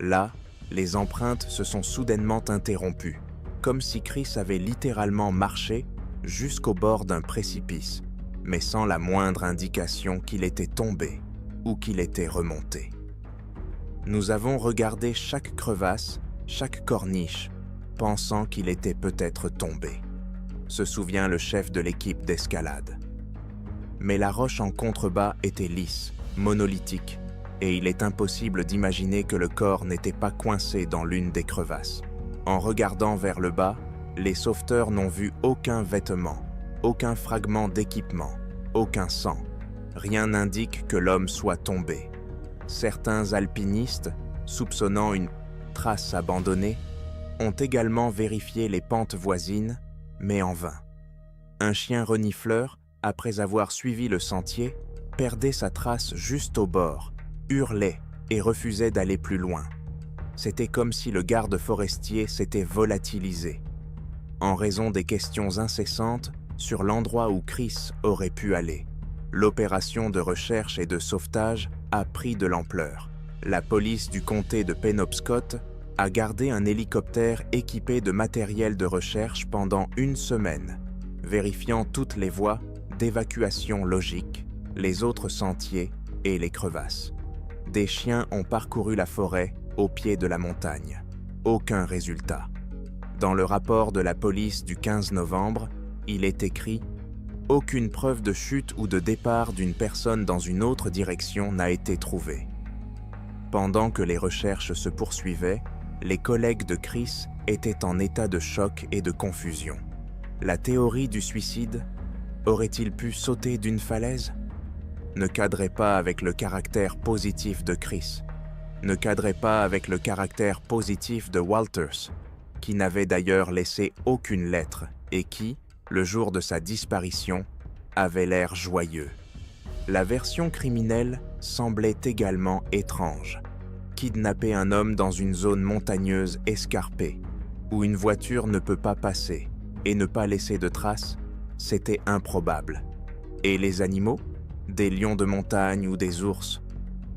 Là, les empreintes se sont soudainement interrompues, comme si Chris avait littéralement marché jusqu'au bord d'un précipice, mais sans la moindre indication qu'il était tombé ou qu'il était remonté. Nous avons regardé chaque crevasse, chaque corniche, pensant qu'il était peut-être tombé, se souvient le chef de l'équipe d'escalade. Mais la roche en contrebas était lisse, monolithique, et il est impossible d'imaginer que le corps n'était pas coincé dans l'une des crevasses. En regardant vers le bas, les sauveteurs n'ont vu aucun vêtement, aucun fragment d'équipement, aucun sang. Rien n'indique que l'homme soit tombé. Certains alpinistes, soupçonnant une trace abandonnée, ont également vérifié les pentes voisines, mais en vain. Un chien renifleur, après avoir suivi le sentier, perdait sa trace juste au bord, hurlait et refusait d'aller plus loin. C'était comme si le garde forestier s'était volatilisé, en raison des questions incessantes sur l'endroit où Chris aurait pu aller. L'opération de recherche et de sauvetage a pris de l'ampleur. La police du comté de Penobscot a gardé un hélicoptère équipé de matériel de recherche pendant 1 semaine, vérifiant toutes les voies d'évacuation logique, les autres sentiers et les crevasses. Des chiens ont parcouru la forêt au pied de la montagne. Aucun résultat. Dans le rapport de la police du 15 novembre, il est écrit « Aucune preuve de chute ou de départ d'une personne dans une autre direction n'a été trouvée ». Pendant que les recherches se poursuivaient, les collègues de Chris étaient en état de choc et de confusion. La théorie du suicide, aurait-il pu sauter d'une falaise? Ne cadrait pas avec le caractère positif de Chris, ne cadrait pas avec le caractère positif de Walters, qui n'avait d'ailleurs laissé aucune lettre et qui, le jour de sa disparition, avait l'air joyeux. La version criminelle semblait également étrange. Kidnapper un homme dans une zone montagneuse escarpée, où une voiture ne peut pas passer, et ne pas laisser de traces, c'était improbable. Et les animaux? Des lions de montagne ou des ours?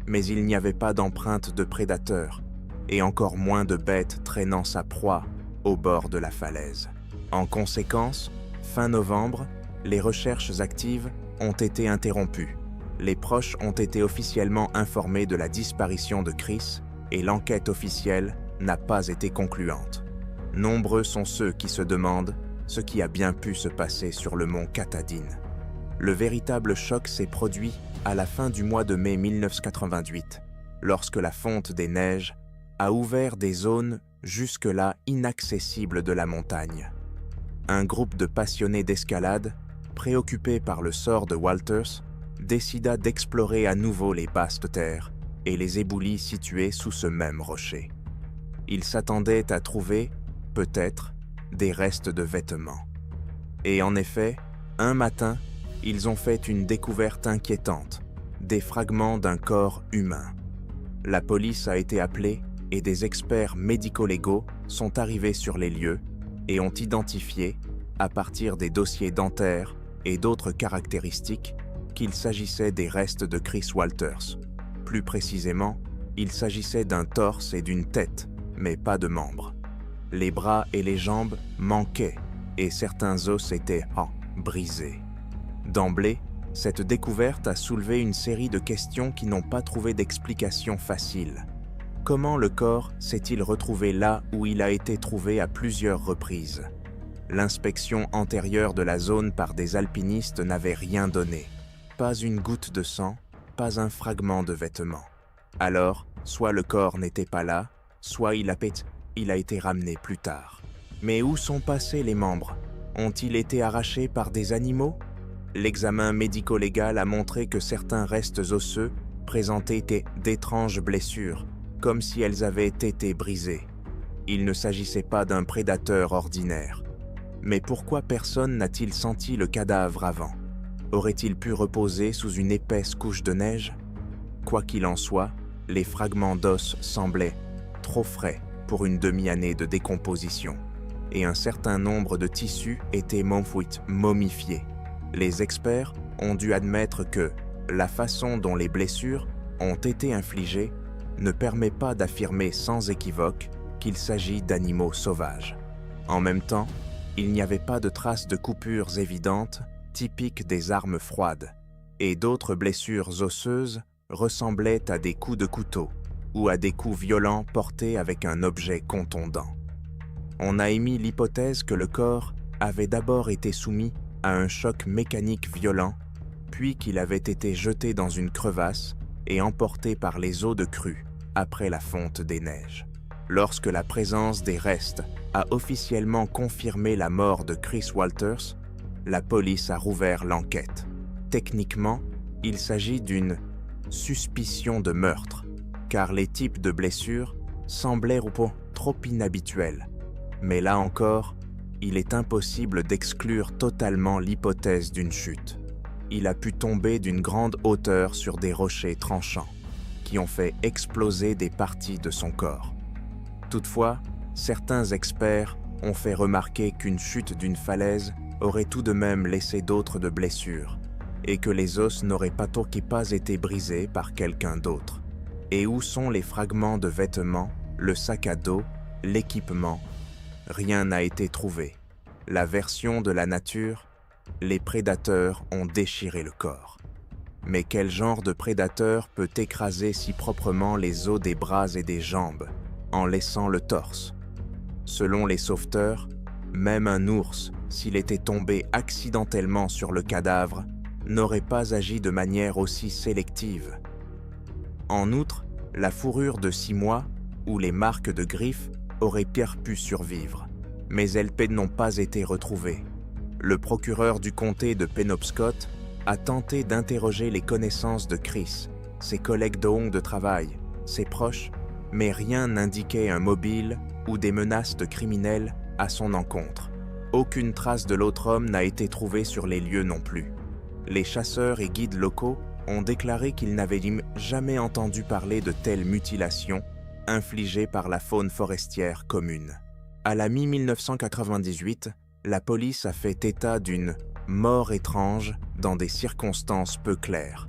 Mais il n'y avait pas d'empreinte de prédateur, et encore moins de bête traînant sa proie au bord de la falaise. En conséquence, fin novembre, les recherches actives ont été interrompues. Les proches ont été officiellement informés de la disparition de Chris et l'enquête officielle n'a pas été concluante. Nombreux sont ceux qui se demandent ce qui a bien pu se passer sur le mont Katahdin. Le véritable choc s'est produit à la fin du mois de mai 1988, lorsque la fonte des neiges a ouvert des zones jusque-là inaccessibles de la montagne. Un groupe de passionnés d'escalade, préoccupés par le sort de Walters, décida d'explorer à nouveau les basses terres et les éboulis situés sous ce même rocher. Ils s'attendaient à trouver, peut-être, des restes de vêtements. Et en effet, un matin, ils ont fait une découverte inquiétante, des fragments d'un corps humain. La police a été appelée et des experts médico-légaux sont arrivés sur les lieux et ont identifié, à partir des dossiers dentaires et d'autres caractéristiques, qu'il s'agissait des restes de Chris Walters. Plus précisément, il s'agissait d'un torse et d'une tête, mais pas de membres. Les bras et les jambes manquaient et certains os étaient brisés. D'emblée, cette découverte a soulevé une série de questions qui n'ont pas trouvé d'explication facile. Comment le corps s'est-il retrouvé là où il a été trouvé à plusieurs reprises? L'inspection antérieure de la zone par des alpinistes n'avait rien donné. Pas une goutte de sang, pas un fragment de vêtement. Alors, soit le corps n'était pas là, soit il a été ramené plus tard. Mais où sont passés les membres? Ont-ils été arrachés par des animaux? L'examen médico-légal a montré que certains restes osseux présentaient d'étranges blessures, comme si elles avaient été brisées. Il ne s'agissait pas d'un prédateur ordinaire. Mais pourquoi personne n'a-t-il senti le cadavre avant? Aurait-il pu reposer sous une épaisse couche de neige? Quoi qu'il en soit, les fragments d'os semblaient trop frais pour une demi-année de décomposition, et un certain nombre de tissus étaient momifiés. Les experts ont dû admettre que la façon dont les blessures ont été infligées ne permet pas d'affirmer sans équivoque qu'il s'agit d'animaux sauvages. En même temps, il n'y avait pas de traces de coupures évidentes typiques des armes froides, et d'autres blessures osseuses ressemblaient à des coups de couteau ou à des coups violents portés avec un objet contondant. On a émis l'hypothèse que le corps avait d'abord été soumis à un choc mécanique violent, puis qu'il avait été jeté dans une crevasse et emporté par les eaux de crue après la fonte des neiges. Lorsque la présence des restes a officiellement confirmé la mort de Chris Walters, la police a rouvert l'enquête. Techniquement, il s'agit d'une suspicion de meurtre, car les types de blessures semblaient trop inhabituels. Mais là encore, il est impossible d'exclure totalement l'hypothèse d'une chute. Il a pu tomber d'une grande hauteur sur des rochers tranchants, qui ont fait exploser des parties de son corps. Toutefois, certains experts ont fait remarquer qu'une chute d'une falaise aurait tout de même laissé d'autres de blessures, et que les os n'auraient pas été brisés par quelqu'un d'autre. Et où sont les fragments de vêtements, le sac à dos, l'équipement? Rien n'a été trouvé. La version de la nature, les prédateurs ont déchiré le corps. Mais quel genre de prédateur peut écraser si proprement les os des bras et des jambes, en laissant le torse? Selon les sauveteurs, même un ours, s'il était tombé accidentellement sur le cadavre, n'aurait pas agi de manière aussi sélective. En outre, la fourrure de 6 mois ou les marques de griffes auraient bien pu survivre, mais elles n'ont pas été retrouvées. Le procureur du comté de Penobscot a tenté d'interroger les connaissances de Chris, ses collègues de travail, ses proches, mais rien n'indiquait un mobile ou des menaces de criminels à son encontre. Aucune trace de l'autre homme n'a été trouvée sur les lieux non plus. Les chasseurs et guides locaux ont déclaré qu'ils n'avaient jamais entendu parler de telles mutilations infligées par la faune forestière commune. À la mi-1998, la police a fait état d'une « mort étrange » dans des circonstances peu claires.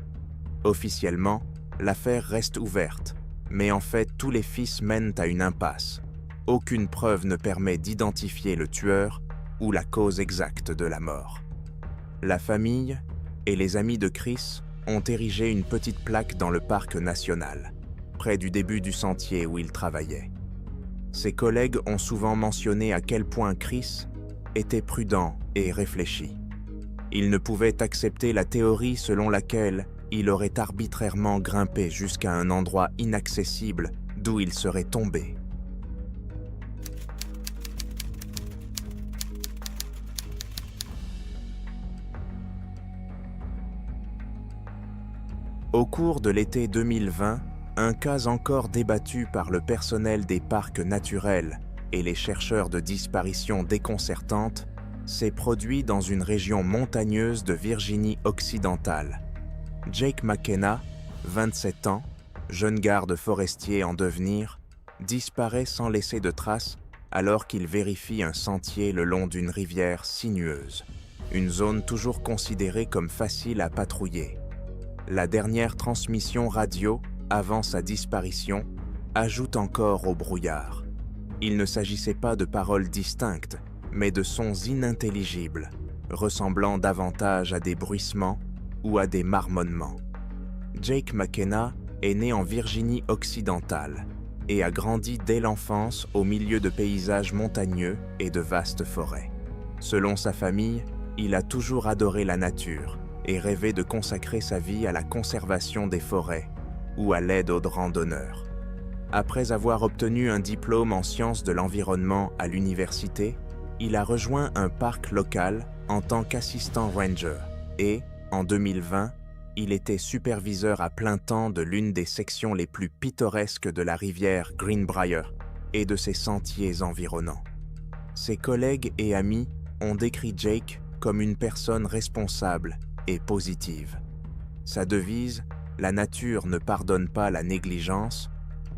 Officiellement, l'affaire reste ouverte, mais en fait tous les fils mènent à une impasse. Aucune preuve ne permet d'identifier le tueur ou la cause exacte de la mort. La famille et les amis de Chris ont érigé une petite plaque dans le parc national, près du début du sentier où il travaillait. Ses collègues ont souvent mentionné à quel point Chris était prudent et réfléchi. Il ne pouvait accepter la théorie selon laquelle il aurait arbitrairement grimpé jusqu'à un endroit inaccessible d'où il serait tombé. Au cours de l'été 2020, un cas encore débattu par le personnel des parcs naturels et les chercheurs de disparitions déconcertantes s'est produit dans une région montagneuse de Virginie occidentale. Jake McKenna, 27 ans, jeune garde forestier en devenir, disparaît sans laisser de traces alors qu'il vérifie un sentier le long d'une rivière sinueuse, une zone toujours considérée comme facile à patrouiller. La dernière transmission radio, avant sa disparition, ajoute encore au brouillard. Il ne s'agissait pas de paroles distinctes, mais de sons inintelligibles, ressemblant davantage à des bruissements ou à des marmonnements. Jake McKenna est né en Virginie occidentale et a grandi dès l'enfance au milieu de paysages montagneux et de vastes forêts. Selon sa famille, il a toujours adoré la nature et rêvé de consacrer sa vie à la conservation des forêts ou à l'aide aux randonneurs. Après avoir obtenu un diplôme en sciences de l'environnement à l'université, il a rejoint un parc local en tant qu'assistant ranger et, en 2020, il était superviseur à plein temps de l'une des sections les plus pittoresques de la rivière Greenbrier, et de ses sentiers environnants. Ses collègues et amis ont décrit Jake comme une personne responsable et positive. Sa devise « La nature ne pardonne pas la négligence »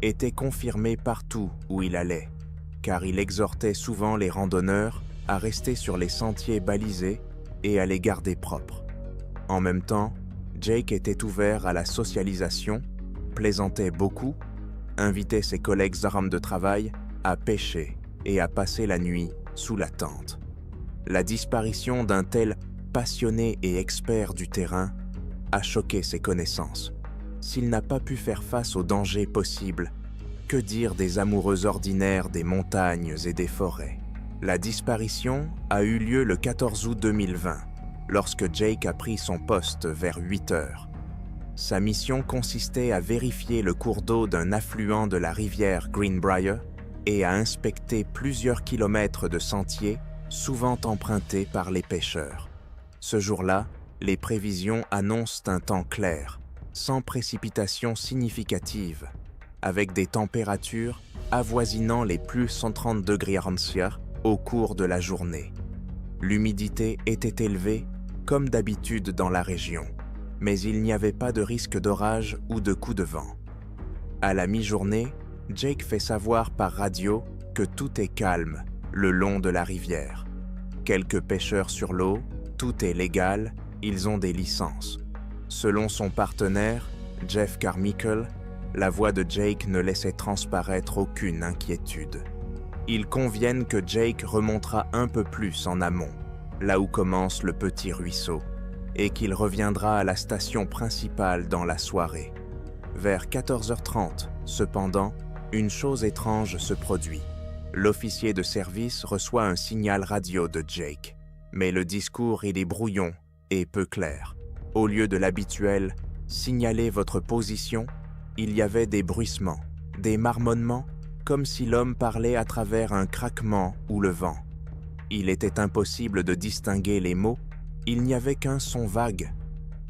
était confirmée partout où il allait, car il exhortait souvent les randonneurs à rester sur les sentiers balisés et à les garder propres. En même temps, Jake était ouvert à la socialisation, plaisantait beaucoup, invitait ses collègues armes de travail à pêcher et à passer la nuit sous la tente. La disparition d'un tel passionné et expert du terrain a choqué ses connaissances. S'il n'a pas pu faire face aux dangers possibles, que dire des amoureux ordinaires des montagnes et des forêts? La disparition a eu lieu le 14 août 2020, lorsque Jake a pris son poste vers 8 heures. Sa mission consistait à vérifier le cours d'eau d'un affluent de la rivière Greenbrier et à inspecter plusieurs kilomètres de sentiers, souvent empruntés par les pêcheurs. Ce jour-là, les prévisions annoncent un temps clair, sans précipitations significatives, avec des températures avoisinant les plus 130 degrés Celsius au cours de la journée. L'humidité était élevée, comme d'habitude dans la région, mais il n'y avait pas de risque d'orage ou de coup de vent. À la mi-journée, Jake fait savoir par radio que tout est calme le long de la rivière. Quelques pêcheurs sur l'eau, tout est légal, ils ont des licences. Selon son partenaire, Jeff Carmichael, la voix de Jake ne laissait transparaître aucune inquiétude. Ils conviennent que Jake remontera un peu plus en amont, là où commence le petit ruisseau, et qu'il reviendra à la station principale dans la soirée. Vers 14h30, cependant, une chose étrange se produit. L'officier de service reçoit un signal radio de Jake, mais le discours il est brouillon et peu clair. Au lieu de l'habituel « signaler votre position », il y avait des bruissements, des marmonnements, comme si l'homme parlait à travers un craquement ou le vent. Il était impossible de distinguer les mots, il n'y avait qu'un son vague.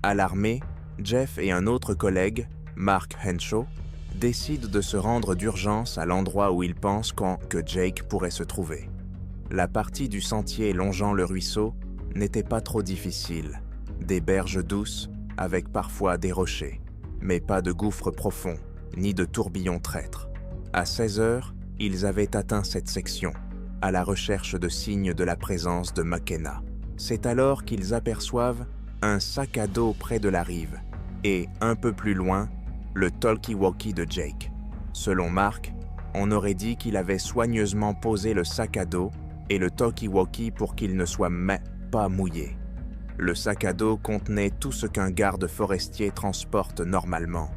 Alarmés, Jeff et un autre collègue, Mark Henshaw, décident de se rendre d'urgence à l'endroit où ils pensent que Jake pourrait se trouver. La partie du sentier longeant le ruisseau n'était pas trop difficile. Des berges douces, avec parfois des rochers, mais pas de gouffres profonds, ni de tourbillons traîtres. À 16 heures, ils avaient atteint cette section, à la recherche de signes de la présence de McKenna. C'est alors qu'ils aperçoivent un sac à dos près de la rive, et, un peu plus loin, le talkie-walkie de Jake. Selon Mark, on aurait dit qu'il avait soigneusement posé le sac à dos et le talkie-walkie pour qu'il ne soit pas mouillé. Le sac à dos contenait tout ce qu'un garde forestier transporte normalement.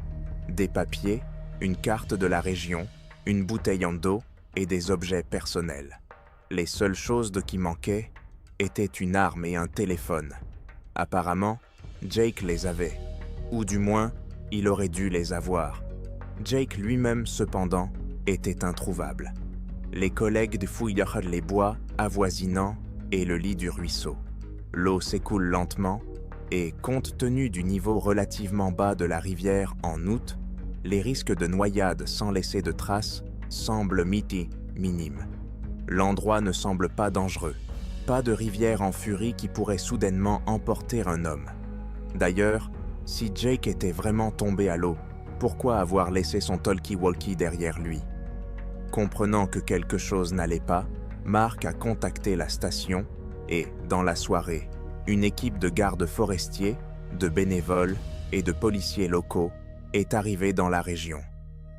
Des papiers, une carte de la région, une bouteille en d'eau et des objets personnels. Les seules choses qui manquaient étaient une arme et un téléphone. Apparemment, Jake les avait, ou du moins, il aurait dû les avoir. Jake lui-même, cependant, était introuvable. Les collègues fouillent les bois avoisinants et le lit du ruisseau. L'eau s'écoule lentement et, compte tenu du niveau relativement bas de la rivière en août, les risques de noyade sans laisser de traces semblent minimes. L'endroit ne semble pas dangereux. Pas de rivière en furie qui pourrait soudainement emporter un homme. D'ailleurs, si Jake était vraiment tombé à l'eau, pourquoi avoir laissé son talkie-walkie derrière lui? Comprenant que quelque chose n'allait pas, Mark a contacté la station et, dans la soirée, une équipe de gardes forestiers, de bénévoles et de policiers locaux est arrivée dans la région.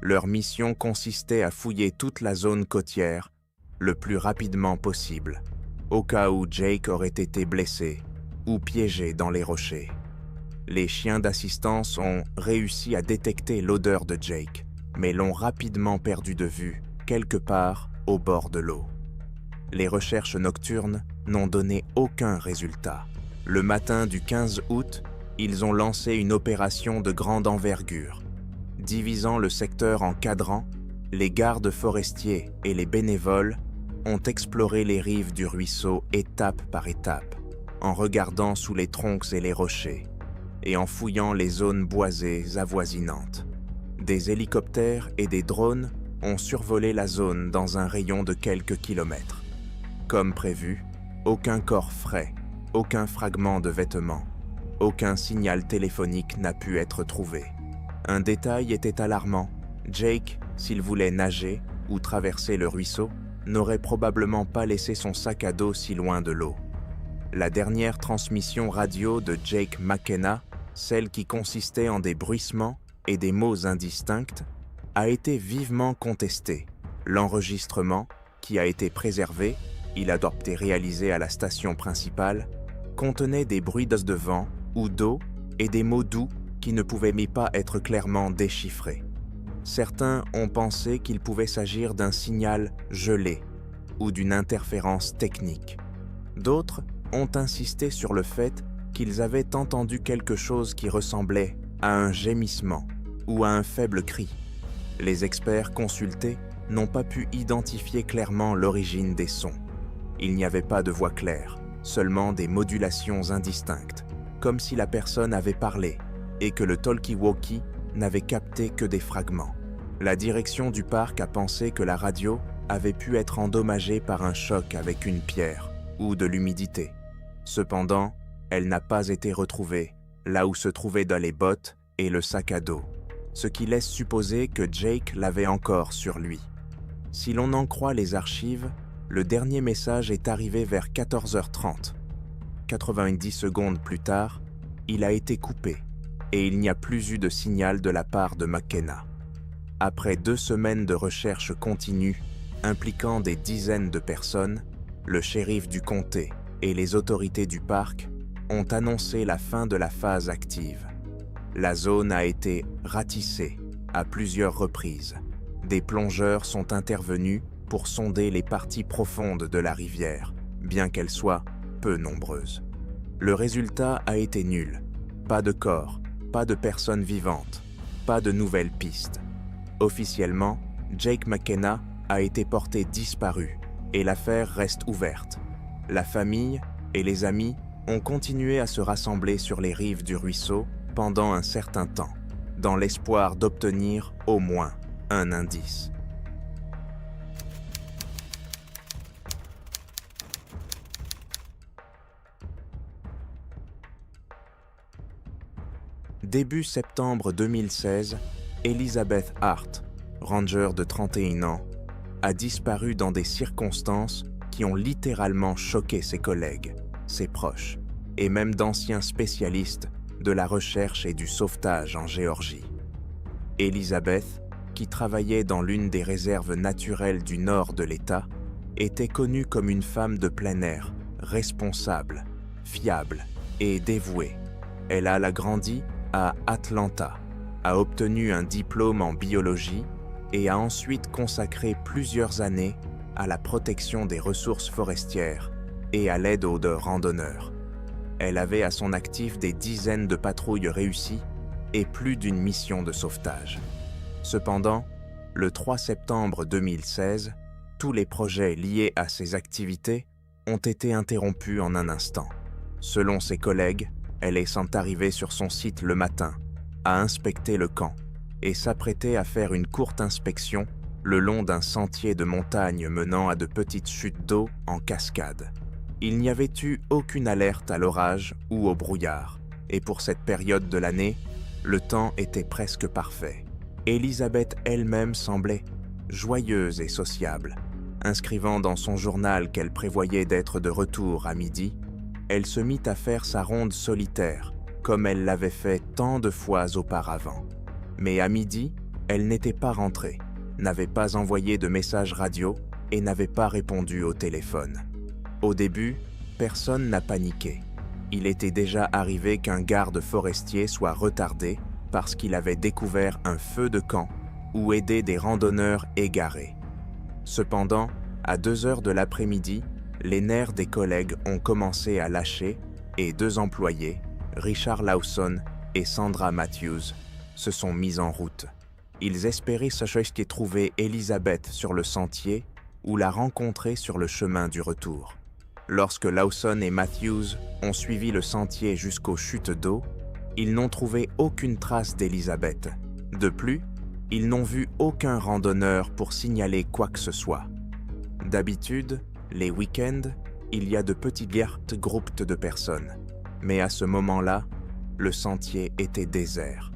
Leur mission consistait à fouiller toute la zone côtière le plus rapidement possible, au cas où Jake aurait été blessé ou piégé dans les rochers. Les chiens d'assistance ont réussi à détecter l'odeur de Jake, mais l'ont rapidement perdu de vue, quelque part au bord de l'eau. Les recherches nocturnes n'ont donné aucun résultat. Le matin du 15 août, ils ont lancé une opération de grande envergure. Divisant le secteur en cadrans, les gardes forestiers et les bénévoles ont exploré les rives du ruisseau étape par étape, en regardant sous les troncs et les rochers, et en fouillant les zones boisées avoisinantes. Des hélicoptères et des drones ont survolé la zone dans un rayon de quelques kilomètres. Comme prévu, aucun corps frais, aucun fragment de vêtement, aucun signal téléphonique n'a pu être trouvé. Un détail était alarmant. Jake, s'il voulait nager ou traverser le ruisseau, n'aurait probablement pas laissé son sac à dos si loin de l'eau. La dernière transmission radio de Jake McKenna, celle qui consistait en des bruissements et des mots indistincts, a été vivement contestée. L'enregistrement, qui a été préservé, il a été réalisé à la station principale, contenait des bruits de vent ou d'eau et des mots doux qui ne pouvaient pas être clairement déchiffrés. Certains ont pensé qu'il pouvait s'agir d'un signal gelé ou d'une interférence technique. D'autres ont insisté sur le fait qu'ils avaient entendu quelque chose qui ressemblait à un gémissement ou à un faible cri. Les experts consultés n'ont pas pu identifier clairement l'origine des sons. Il n'y avait pas de voix claire, seulement des modulations indistinctes, comme si la personne avait parlé et que le talkie-walkie n'avait capté que des fragments. La direction du parc a pensé que la radio avait pu être endommagée par un choc avec une pierre ou de l'humidité. Cependant, elle n'a pas été retrouvée là où se trouvaient dans les bottes et le sac à dos, ce qui laisse supposer que Jake l'avait encore sur lui. Si l'on en croit les archives, le dernier message est arrivé vers 14h30. 90 secondes plus tard, il a été coupé et il n'y a plus eu de signal de la part de McKenna. Après 2 semaines de recherche continue impliquant des dizaines de personnes, le shérif du comté et les autorités du parc ont annoncé la fin de la phase active. La zone a été ratissée à plusieurs reprises. Des plongeurs sont intervenus pour sonder les parties profondes de la rivière, bien qu'elles soient peu nombreuses. Le résultat a été nul. Pas de corps, pas de personnes vivantes, pas de nouvelles pistes. Officiellement, Jake McKenna a été porté disparu et l'affaire reste ouverte. La famille et les amis ont continué à se rassembler sur les rives du ruisseau pendant un certain temps, dans l'espoir d'obtenir au moins un indice. Début septembre 2016, Elizabeth Hart, ranger de 31 ans, a disparu dans des circonstances qui ont littéralement choqué ses collègues, ses proches, et même d'anciens spécialistes de la recherche et du sauvetage en Géorgie. Elizabeth, qui travaillait dans l'une des réserves naturelles du nord de l'État, était connue comme une femme de plein air, responsable, fiable et dévouée. Elle a grandi à Atlanta, a obtenu un diplôme en biologie et a ensuite consacré plusieurs années à la protection des ressources forestières et à l'aide aux randonneurs. Elle avait à son actif des dizaines de patrouilles réussies et plus d'une mission de sauvetage. Cependant, le 3 septembre 2016, tous les projets liés à ses activités ont été interrompus en un instant. Selon ses collègues, elle est arrivée sur son site le matin, à inspecter le camp et s'apprêtait à faire une courte inspection le long d'un sentier de montagne menant à de petites chutes d'eau en cascade. Il n'y avait eu aucune alerte à l'orage ou au brouillard, et pour cette période de l'année, le temps était presque parfait. Elizabeth elle-même semblait joyeuse et sociable. Inscrivant dans son journal qu'elle prévoyait d'être de retour à midi, elle se mit à faire sa ronde solitaire, comme elle l'avait fait tant de fois auparavant. Mais à midi, elle n'était pas rentrée, n'avait pas envoyé de message radio et n'avait pas répondu au téléphone. Au début, personne n'a paniqué. Il était déjà arrivé qu'un garde forestier soit retardé parce qu'il avait découvert un feu de camp ou aidé des randonneurs égarés. Cependant, à 2h de l'après-midi, les nerfs des collègues ont commencé à lâcher et 2 employés, Richard Lawson et Sandra Matthews, se sont mis en route. Ils espéraient trouver Elizabeth sur le sentier ou la rencontrer sur le chemin du retour. Lorsque Lawson et Matthews ont suivi le sentier jusqu'aux chutes d'eau, ils n'ont trouvé aucune trace d'Elizabeth. De plus, Ils n'ont vu aucun randonneur pour signaler quoi que ce soit. D'habitude, les week-ends, il y a de petits groupes de personnes. Mais à ce moment-là, le sentier était désert.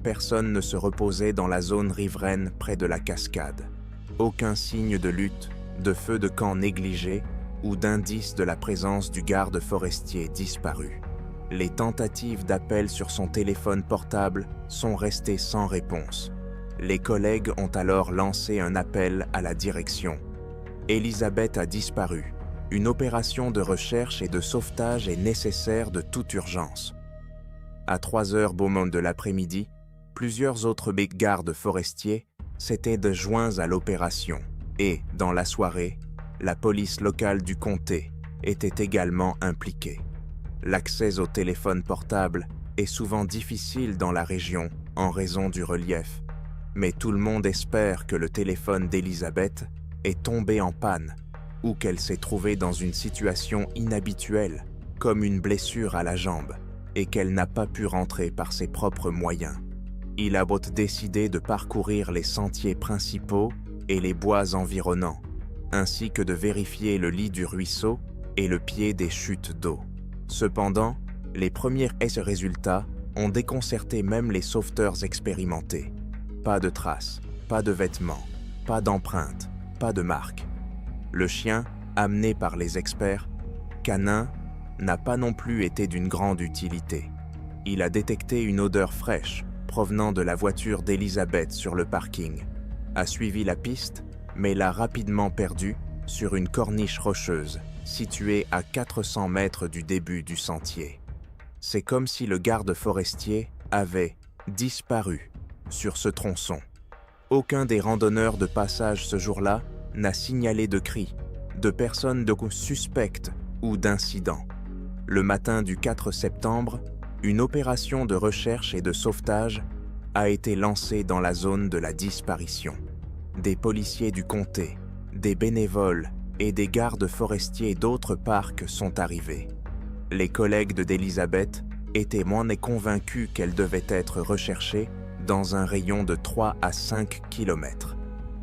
Personne ne se reposait dans la zone riveraine près de la cascade. Aucun signe de lutte, de feu de camp négligé ou d'indice de la présence du garde forestier disparu. Les tentatives d'appel sur son téléphone portable sont restées sans réponse. Les collègues ont alors lancé un appel à la direction. Elisabeth a disparu. Une opération de recherche et de sauvetage est nécessaire de toute urgence. À 3h beaumont de l'après-midi, plusieurs autres gardes forestiers s'étaient joints à l'opération et, dans la soirée, la police locale du comté était également impliquée. L'accès au téléphone portable est souvent difficile dans la région en raison du relief, mais tout le monde espère que le téléphone d'Elisabeth est tombé en panne ou qu'elle s'est trouvée dans une situation inhabituelle, comme une blessure à la jambe, et qu'elle n'a pas pu rentrer par ses propres moyens. Il a décidé de parcourir les sentiers principaux et les bois environnants, ainsi que de vérifier le lit du ruisseau et le pied des chutes d'eau. Cependant, les premiers résultats ont déconcerté même les sauveteurs expérimentés. Pas de traces, pas de vêtements, pas d'empreintes, pas de marques. Le chien, amené par les experts, canin, n'a pas non plus été d'une grande utilité. Il a détecté une odeur fraîche provenant de la voiture d'Elisabeth sur le parking, a suivi la piste, mais l'a rapidement perdue sur une corniche rocheuse située à 400 mètres du début du sentier. C'est comme si le garde forestier avait disparu sur ce tronçon. Aucun des randonneurs de passage ce jour-là n'a signalé de cris, de personnes suspectes ou d'incidents. Le matin du 4 septembre, une opération de recherche et de sauvetage a été lancée dans la zone de la disparition. Des policiers du comté, des bénévoles et des gardes forestiers d'autres parcs sont arrivés. Les collègues d'Elisabeth étaient moins convaincus qu'elle devait être recherchée dans un rayon de 3 à 5 kilomètres,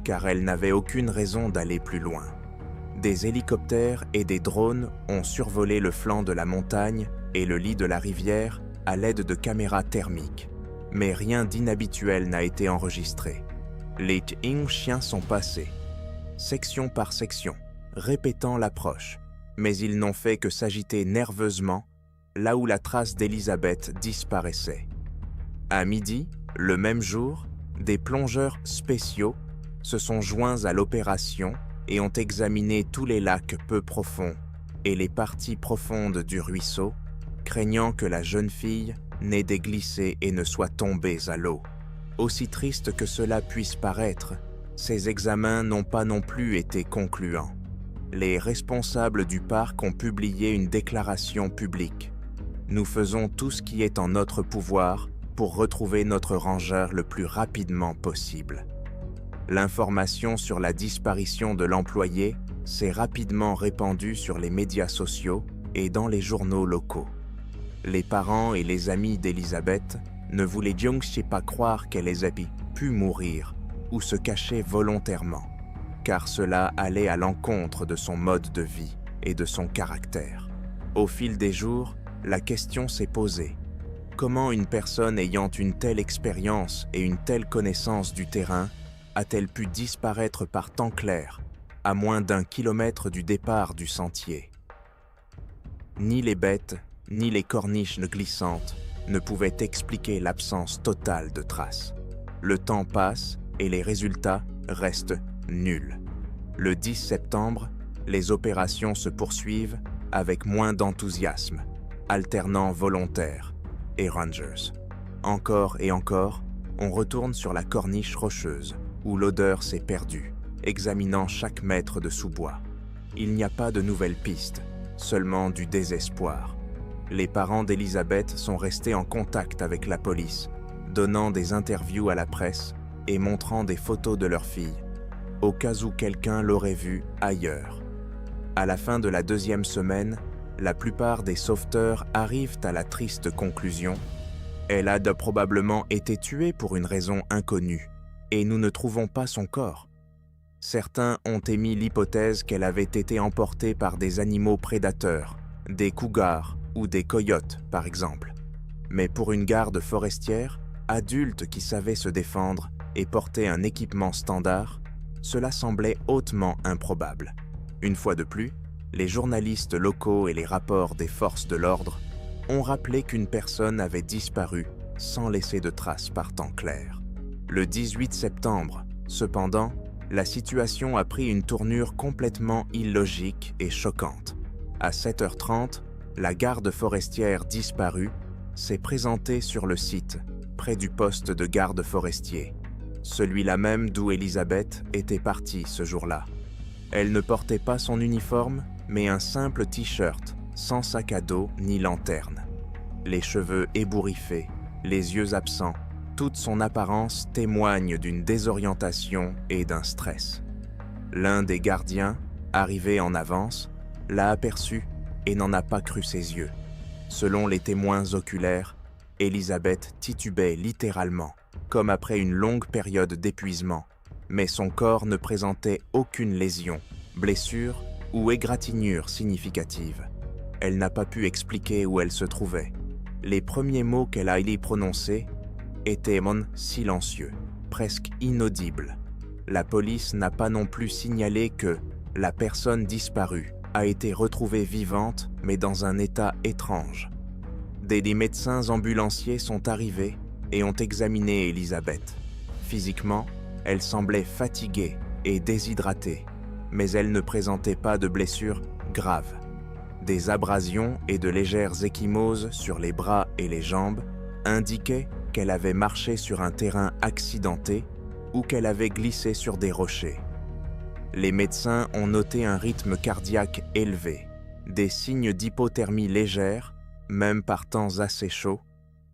car elle n'avait aucune raison d'aller plus loin. Des hélicoptères et des drones ont survolé le flanc de la montagne et le lit de la rivière à l'aide de caméras thermiques, mais rien d'inhabituel n'a été enregistré. Les chiens sont passés, section par section, répétant l'approche, mais ils n'ont fait que s'agiter nerveusement là où la trace d'Elisabeth disparaissait. À midi, le même jour, des plongeurs spéciaux se sont joints à l'opération et ont examiné tous les lacs peu profonds et les parties profondes du ruisseau, craignant que la jeune fille n'ait déglissé et ne soit tombée à l'eau. Aussi triste que cela puisse paraître, ces examens n'ont pas non plus été concluants. Les responsables du parc ont publié une déclaration publique. Nous faisons tout ce qui est en notre pouvoir pour retrouver notre rangeur le plus rapidement possible. L'information sur la disparition de l'employé s'est rapidement répandue sur les médias sociaux et dans les journaux locaux. Les parents et les amis d'Elisabeth ne voulaient donc pas croire qu'elle ait pu mourir ou se cacher volontairement, car cela allait à l'encontre de son mode de vie et de son caractère. Au fil des jours, la question s'est posée. Comment une personne ayant une telle expérience et une telle connaissance du terrain a-t-elle pu disparaître par temps clair, à moins d'1 kilomètre du départ du sentier? Ni les bêtes, ni les corniches glissantes ne pouvaient expliquer l'absence totale de traces. Le temps passe et les résultats restent nuls. Le 10 septembre, les opérations se poursuivent avec moins d'enthousiasme, alternant volontaires et rangers. Encore et encore, on retourne sur la corniche rocheuse, où l'odeur s'est perdue, examinant chaque mètre de sous-bois. Il n'y a pas de nouvelles pistes, seulement du désespoir. Les parents d'Elisabeth sont restés en contact avec la police, donnant des interviews à la presse et montrant des photos de leur fille, au cas où quelqu'un l'aurait vue ailleurs. À la fin de la 2e semaine, la plupart des sauveteurs arrivent à la triste conclusion: elle a probablement été tuée pour une raison inconnue, et nous ne trouvons pas son corps. Certains ont émis l'hypothèse qu'elle avait été emportée par des animaux prédateurs, des cougars ou des coyotes par exemple. Mais pour une garde forestière, adulte qui savait se défendre et portait un équipement standard, cela semblait hautement improbable. Une fois de plus, les journalistes locaux et les rapports des forces de l'ordre ont rappelé qu'une personne avait disparu sans laisser de traces par temps clair. Le 18 septembre, cependant, la situation a pris une tournure complètement illogique et choquante. À 7h30, la garde forestière disparue s'est présentée sur le site, près du poste de garde forestier, celui-là même d'où Elizabeth était partie ce jour-là. Elle ne portait pas son uniforme, mais un simple t-shirt, sans sac à dos ni lanterne. Les cheveux ébouriffés, les yeux absents, toute son apparence témoigne d'une désorientation et d'un stress. L'un des gardiens, arrivé en avance, l'a aperçue et n'en a pas cru ses yeux. Selon les témoins oculaires, Elizabeth titubait littéralement, comme après une longue période d'épuisement, mais son corps ne présentait aucune lésion, blessure ou égratignure significative. Elle n'a pas pu expliquer où elle se trouvait. Les premiers mots qu'elle a prononcés étaient silencieux, presque inaudibles. La police n'a pas non plus signalé que la personne disparue a été retrouvée vivante, mais dans un état étrange. Des médecins ambulanciers sont arrivés et ont examiné Elizabeth. Physiquement, elle semblait fatiguée et déshydratée, mais elle ne présentait pas de blessures graves. Des abrasions et de légères ecchymoses sur les bras et les jambes indiquaient qu'elle avait marché sur un terrain accidenté ou qu'elle avait glissé sur des rochers. Les médecins ont noté un rythme cardiaque élevé, des signes d'hypothermie légère, même par temps assez chauds,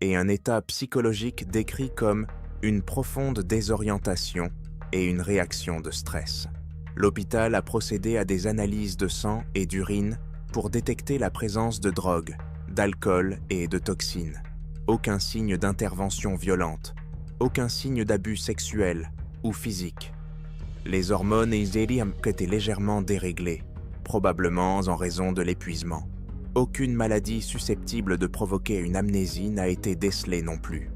et un état psychologique décrit comme une profonde désorientation et une réaction de stress. L'hôpital a procédé à des analyses de sang et d'urine pour détecter la présence de drogue, d'alcool et de toxines. Aucun signe d'intervention violente, aucun signe d'abus sexuel ou physique. Les hormones étaient légèrement déréglées, probablement en raison de l'épuisement. Aucune maladie susceptible de provoquer une amnésie n'a été décelée non plus.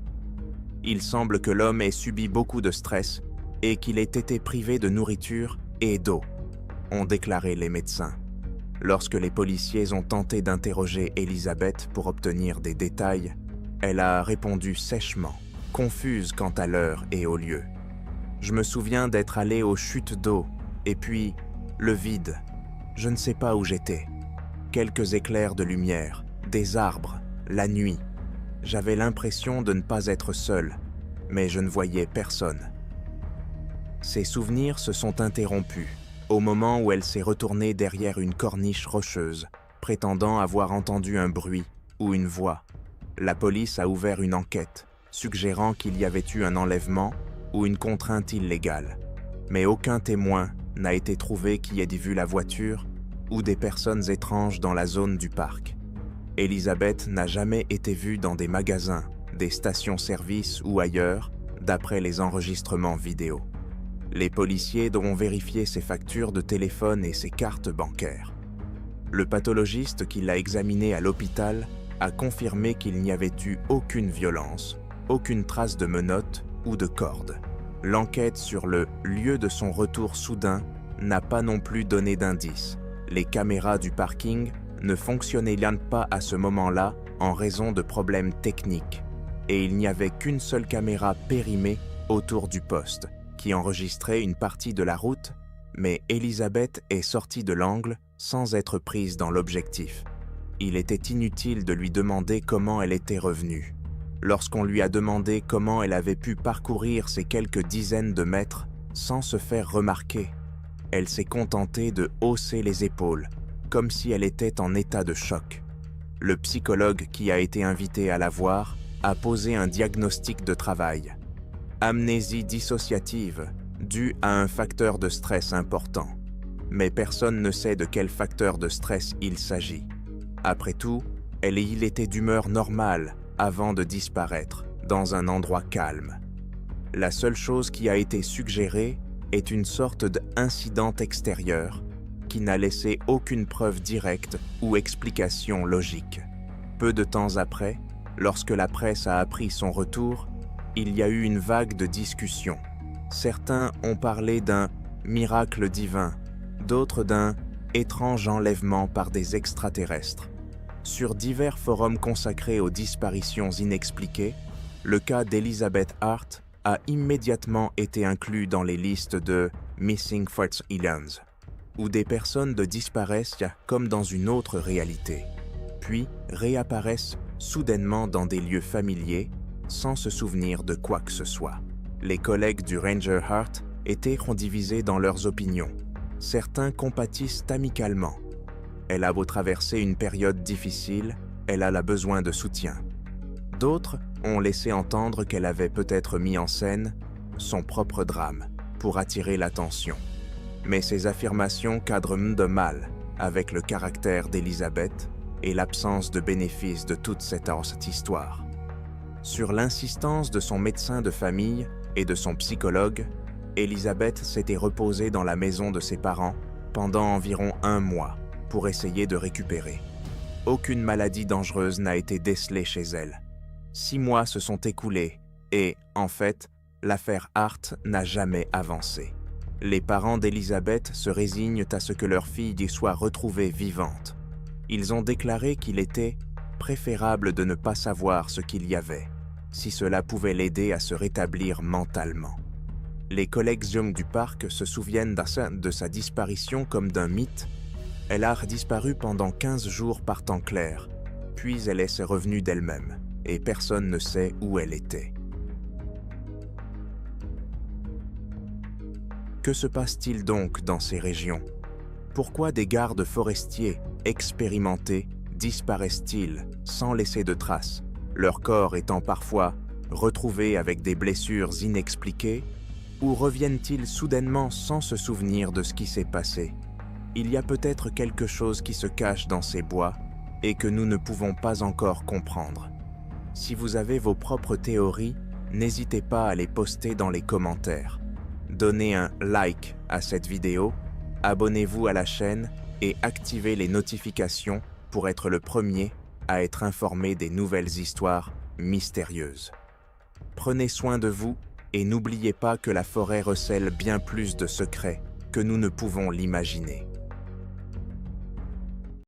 Il semble que l'homme ait subi beaucoup de stress et qu'il ait été privé de nourriture et d'eau, ont déclaré les médecins. Lorsque les policiers ont tenté d'interroger Elizabeth pour obtenir des détails, elle a répondu sèchement, confuse quant à l'heure et au lieu. « Je me souviens d'être allée aux chutes d'eau, et puis le vide. Je ne sais pas où j'étais. Quelques éclairs de lumière, des arbres, la nuit. J'avais l'impression de ne pas être seule, mais je ne voyais personne. » Ses souvenirs se sont interrompus au moment où elle s'est retournée derrière une corniche rocheuse, prétendant avoir entendu un bruit ou une voix. La police a ouvert une enquête, suggérant qu'il y avait eu un enlèvement ou une contrainte illégale. Mais aucun témoin n'a été trouvé qui ait vu la voiture ou des personnes étranges dans la zone du parc. Elizabeth n'a jamais été vue dans des magasins, des stations-service ou ailleurs, d'après les enregistrements vidéo. Les policiers ont vérifié ses factures de téléphone et ses cartes bancaires. Le pathologiste qui l'a examinée à l'hôpital a confirmé qu'il n'y avait eu aucune violence, aucune trace de menottes ou de corde. L'enquête sur le lieu de son retour soudain n'a pas non plus donné d'indices. Les caméras du parking ne fonctionnaient pas à ce moment-là en raison de problèmes techniques, et il n'y avait qu'une seule caméra périmée autour du poste, qui enregistrait une partie de la route, mais Elizabeth est sortie de l'angle sans être prise dans l'objectif. Il était inutile de lui demander comment elle était revenue. Lorsqu'on lui a demandé comment elle avait pu parcourir ces quelques dizaines de mètres sans se faire remarquer, elle s'est contentée de hausser les épaules, comme si elle était en état de choc. Le psychologue qui a été invité à la voir a posé un diagnostic de travail. Amnésie dissociative, due à un facteur de stress important. Mais personne ne sait de quel facteur de stress il s'agit. Après tout, il était d'humeur normale avant de disparaître dans un endroit calme. La seule chose qui a été suggérée est une sorte d'incident extérieur qui n'a laissé aucune preuve directe ou explication logique. Peu de temps après, lorsque la presse a appris son retour, il y a eu une vague de discussions. Certains ont parlé d'un miracle divin, d'autres d'un étrange enlèvement par des extraterrestres. Sur divers forums consacrés aux disparitions inexpliquées, le cas d'Elizabeth Hart a immédiatement été inclus dans les listes de Missing Fault Islands, où des personnes disparaissent comme dans une autre réalité, puis réapparaissent soudainement dans des lieux familiers sans se souvenir de quoi que ce soit. Les collègues du Ranger Hart étaient divisés dans leurs opinions. Certains compatissent amicalement. Elle a beau traverser une période difficile, elle a besoin de soutien. D'autres ont laissé entendre qu'elle avait peut-être mis en scène son propre drame pour attirer l'attention. Mais ces affirmations cadrent de mal avec le caractère d'Elizabeth et l'absence de bénéfice de toute cette histoire. Sur l'insistance de son médecin de famille et de son psychologue, Elizabeth s'était reposée dans la maison de ses parents pendant environ 1 mois pour essayer de récupérer. Aucune maladie dangereuse n'a été décelée chez elle. 6 mois se sont écoulés et, en fait, l'affaire Hart n'a jamais avancé. Les parents d'Elizabeth se résignent à ce que leur fille y soit retrouvée vivante. Ils ont déclaré qu'il était préférable de ne pas savoir ce qu'il y avait, si cela pouvait l'aider à se rétablir mentalement. Les collègues Young du parc se souviennent de sa disparition comme d'un mythe. Elle a disparu pendant 15 jours par temps clair, puis elle est revenue d'elle-même, et personne ne sait où elle était. Que se passe-t-il donc dans ces régions? Pourquoi des gardes forestiers expérimentés disparaissent-ils sans laisser de traces, leur corps étant parfois retrouvés avec des blessures inexpliquées, ou reviennent-ils soudainement sans se souvenir de ce qui s'est passé? Il y a peut-être quelque chose qui se cache dans ces bois et que nous ne pouvons pas encore comprendre. Si vous avez vos propres théories, n'hésitez pas à les poster dans les commentaires. Donnez un like à cette vidéo, abonnez-vous à la chaîne et activez les notifications pour être le premier à être informé des nouvelles histoires mystérieuses. Prenez soin de vous et n'oubliez pas que la forêt recèle bien plus de secrets que nous ne pouvons l'imaginer.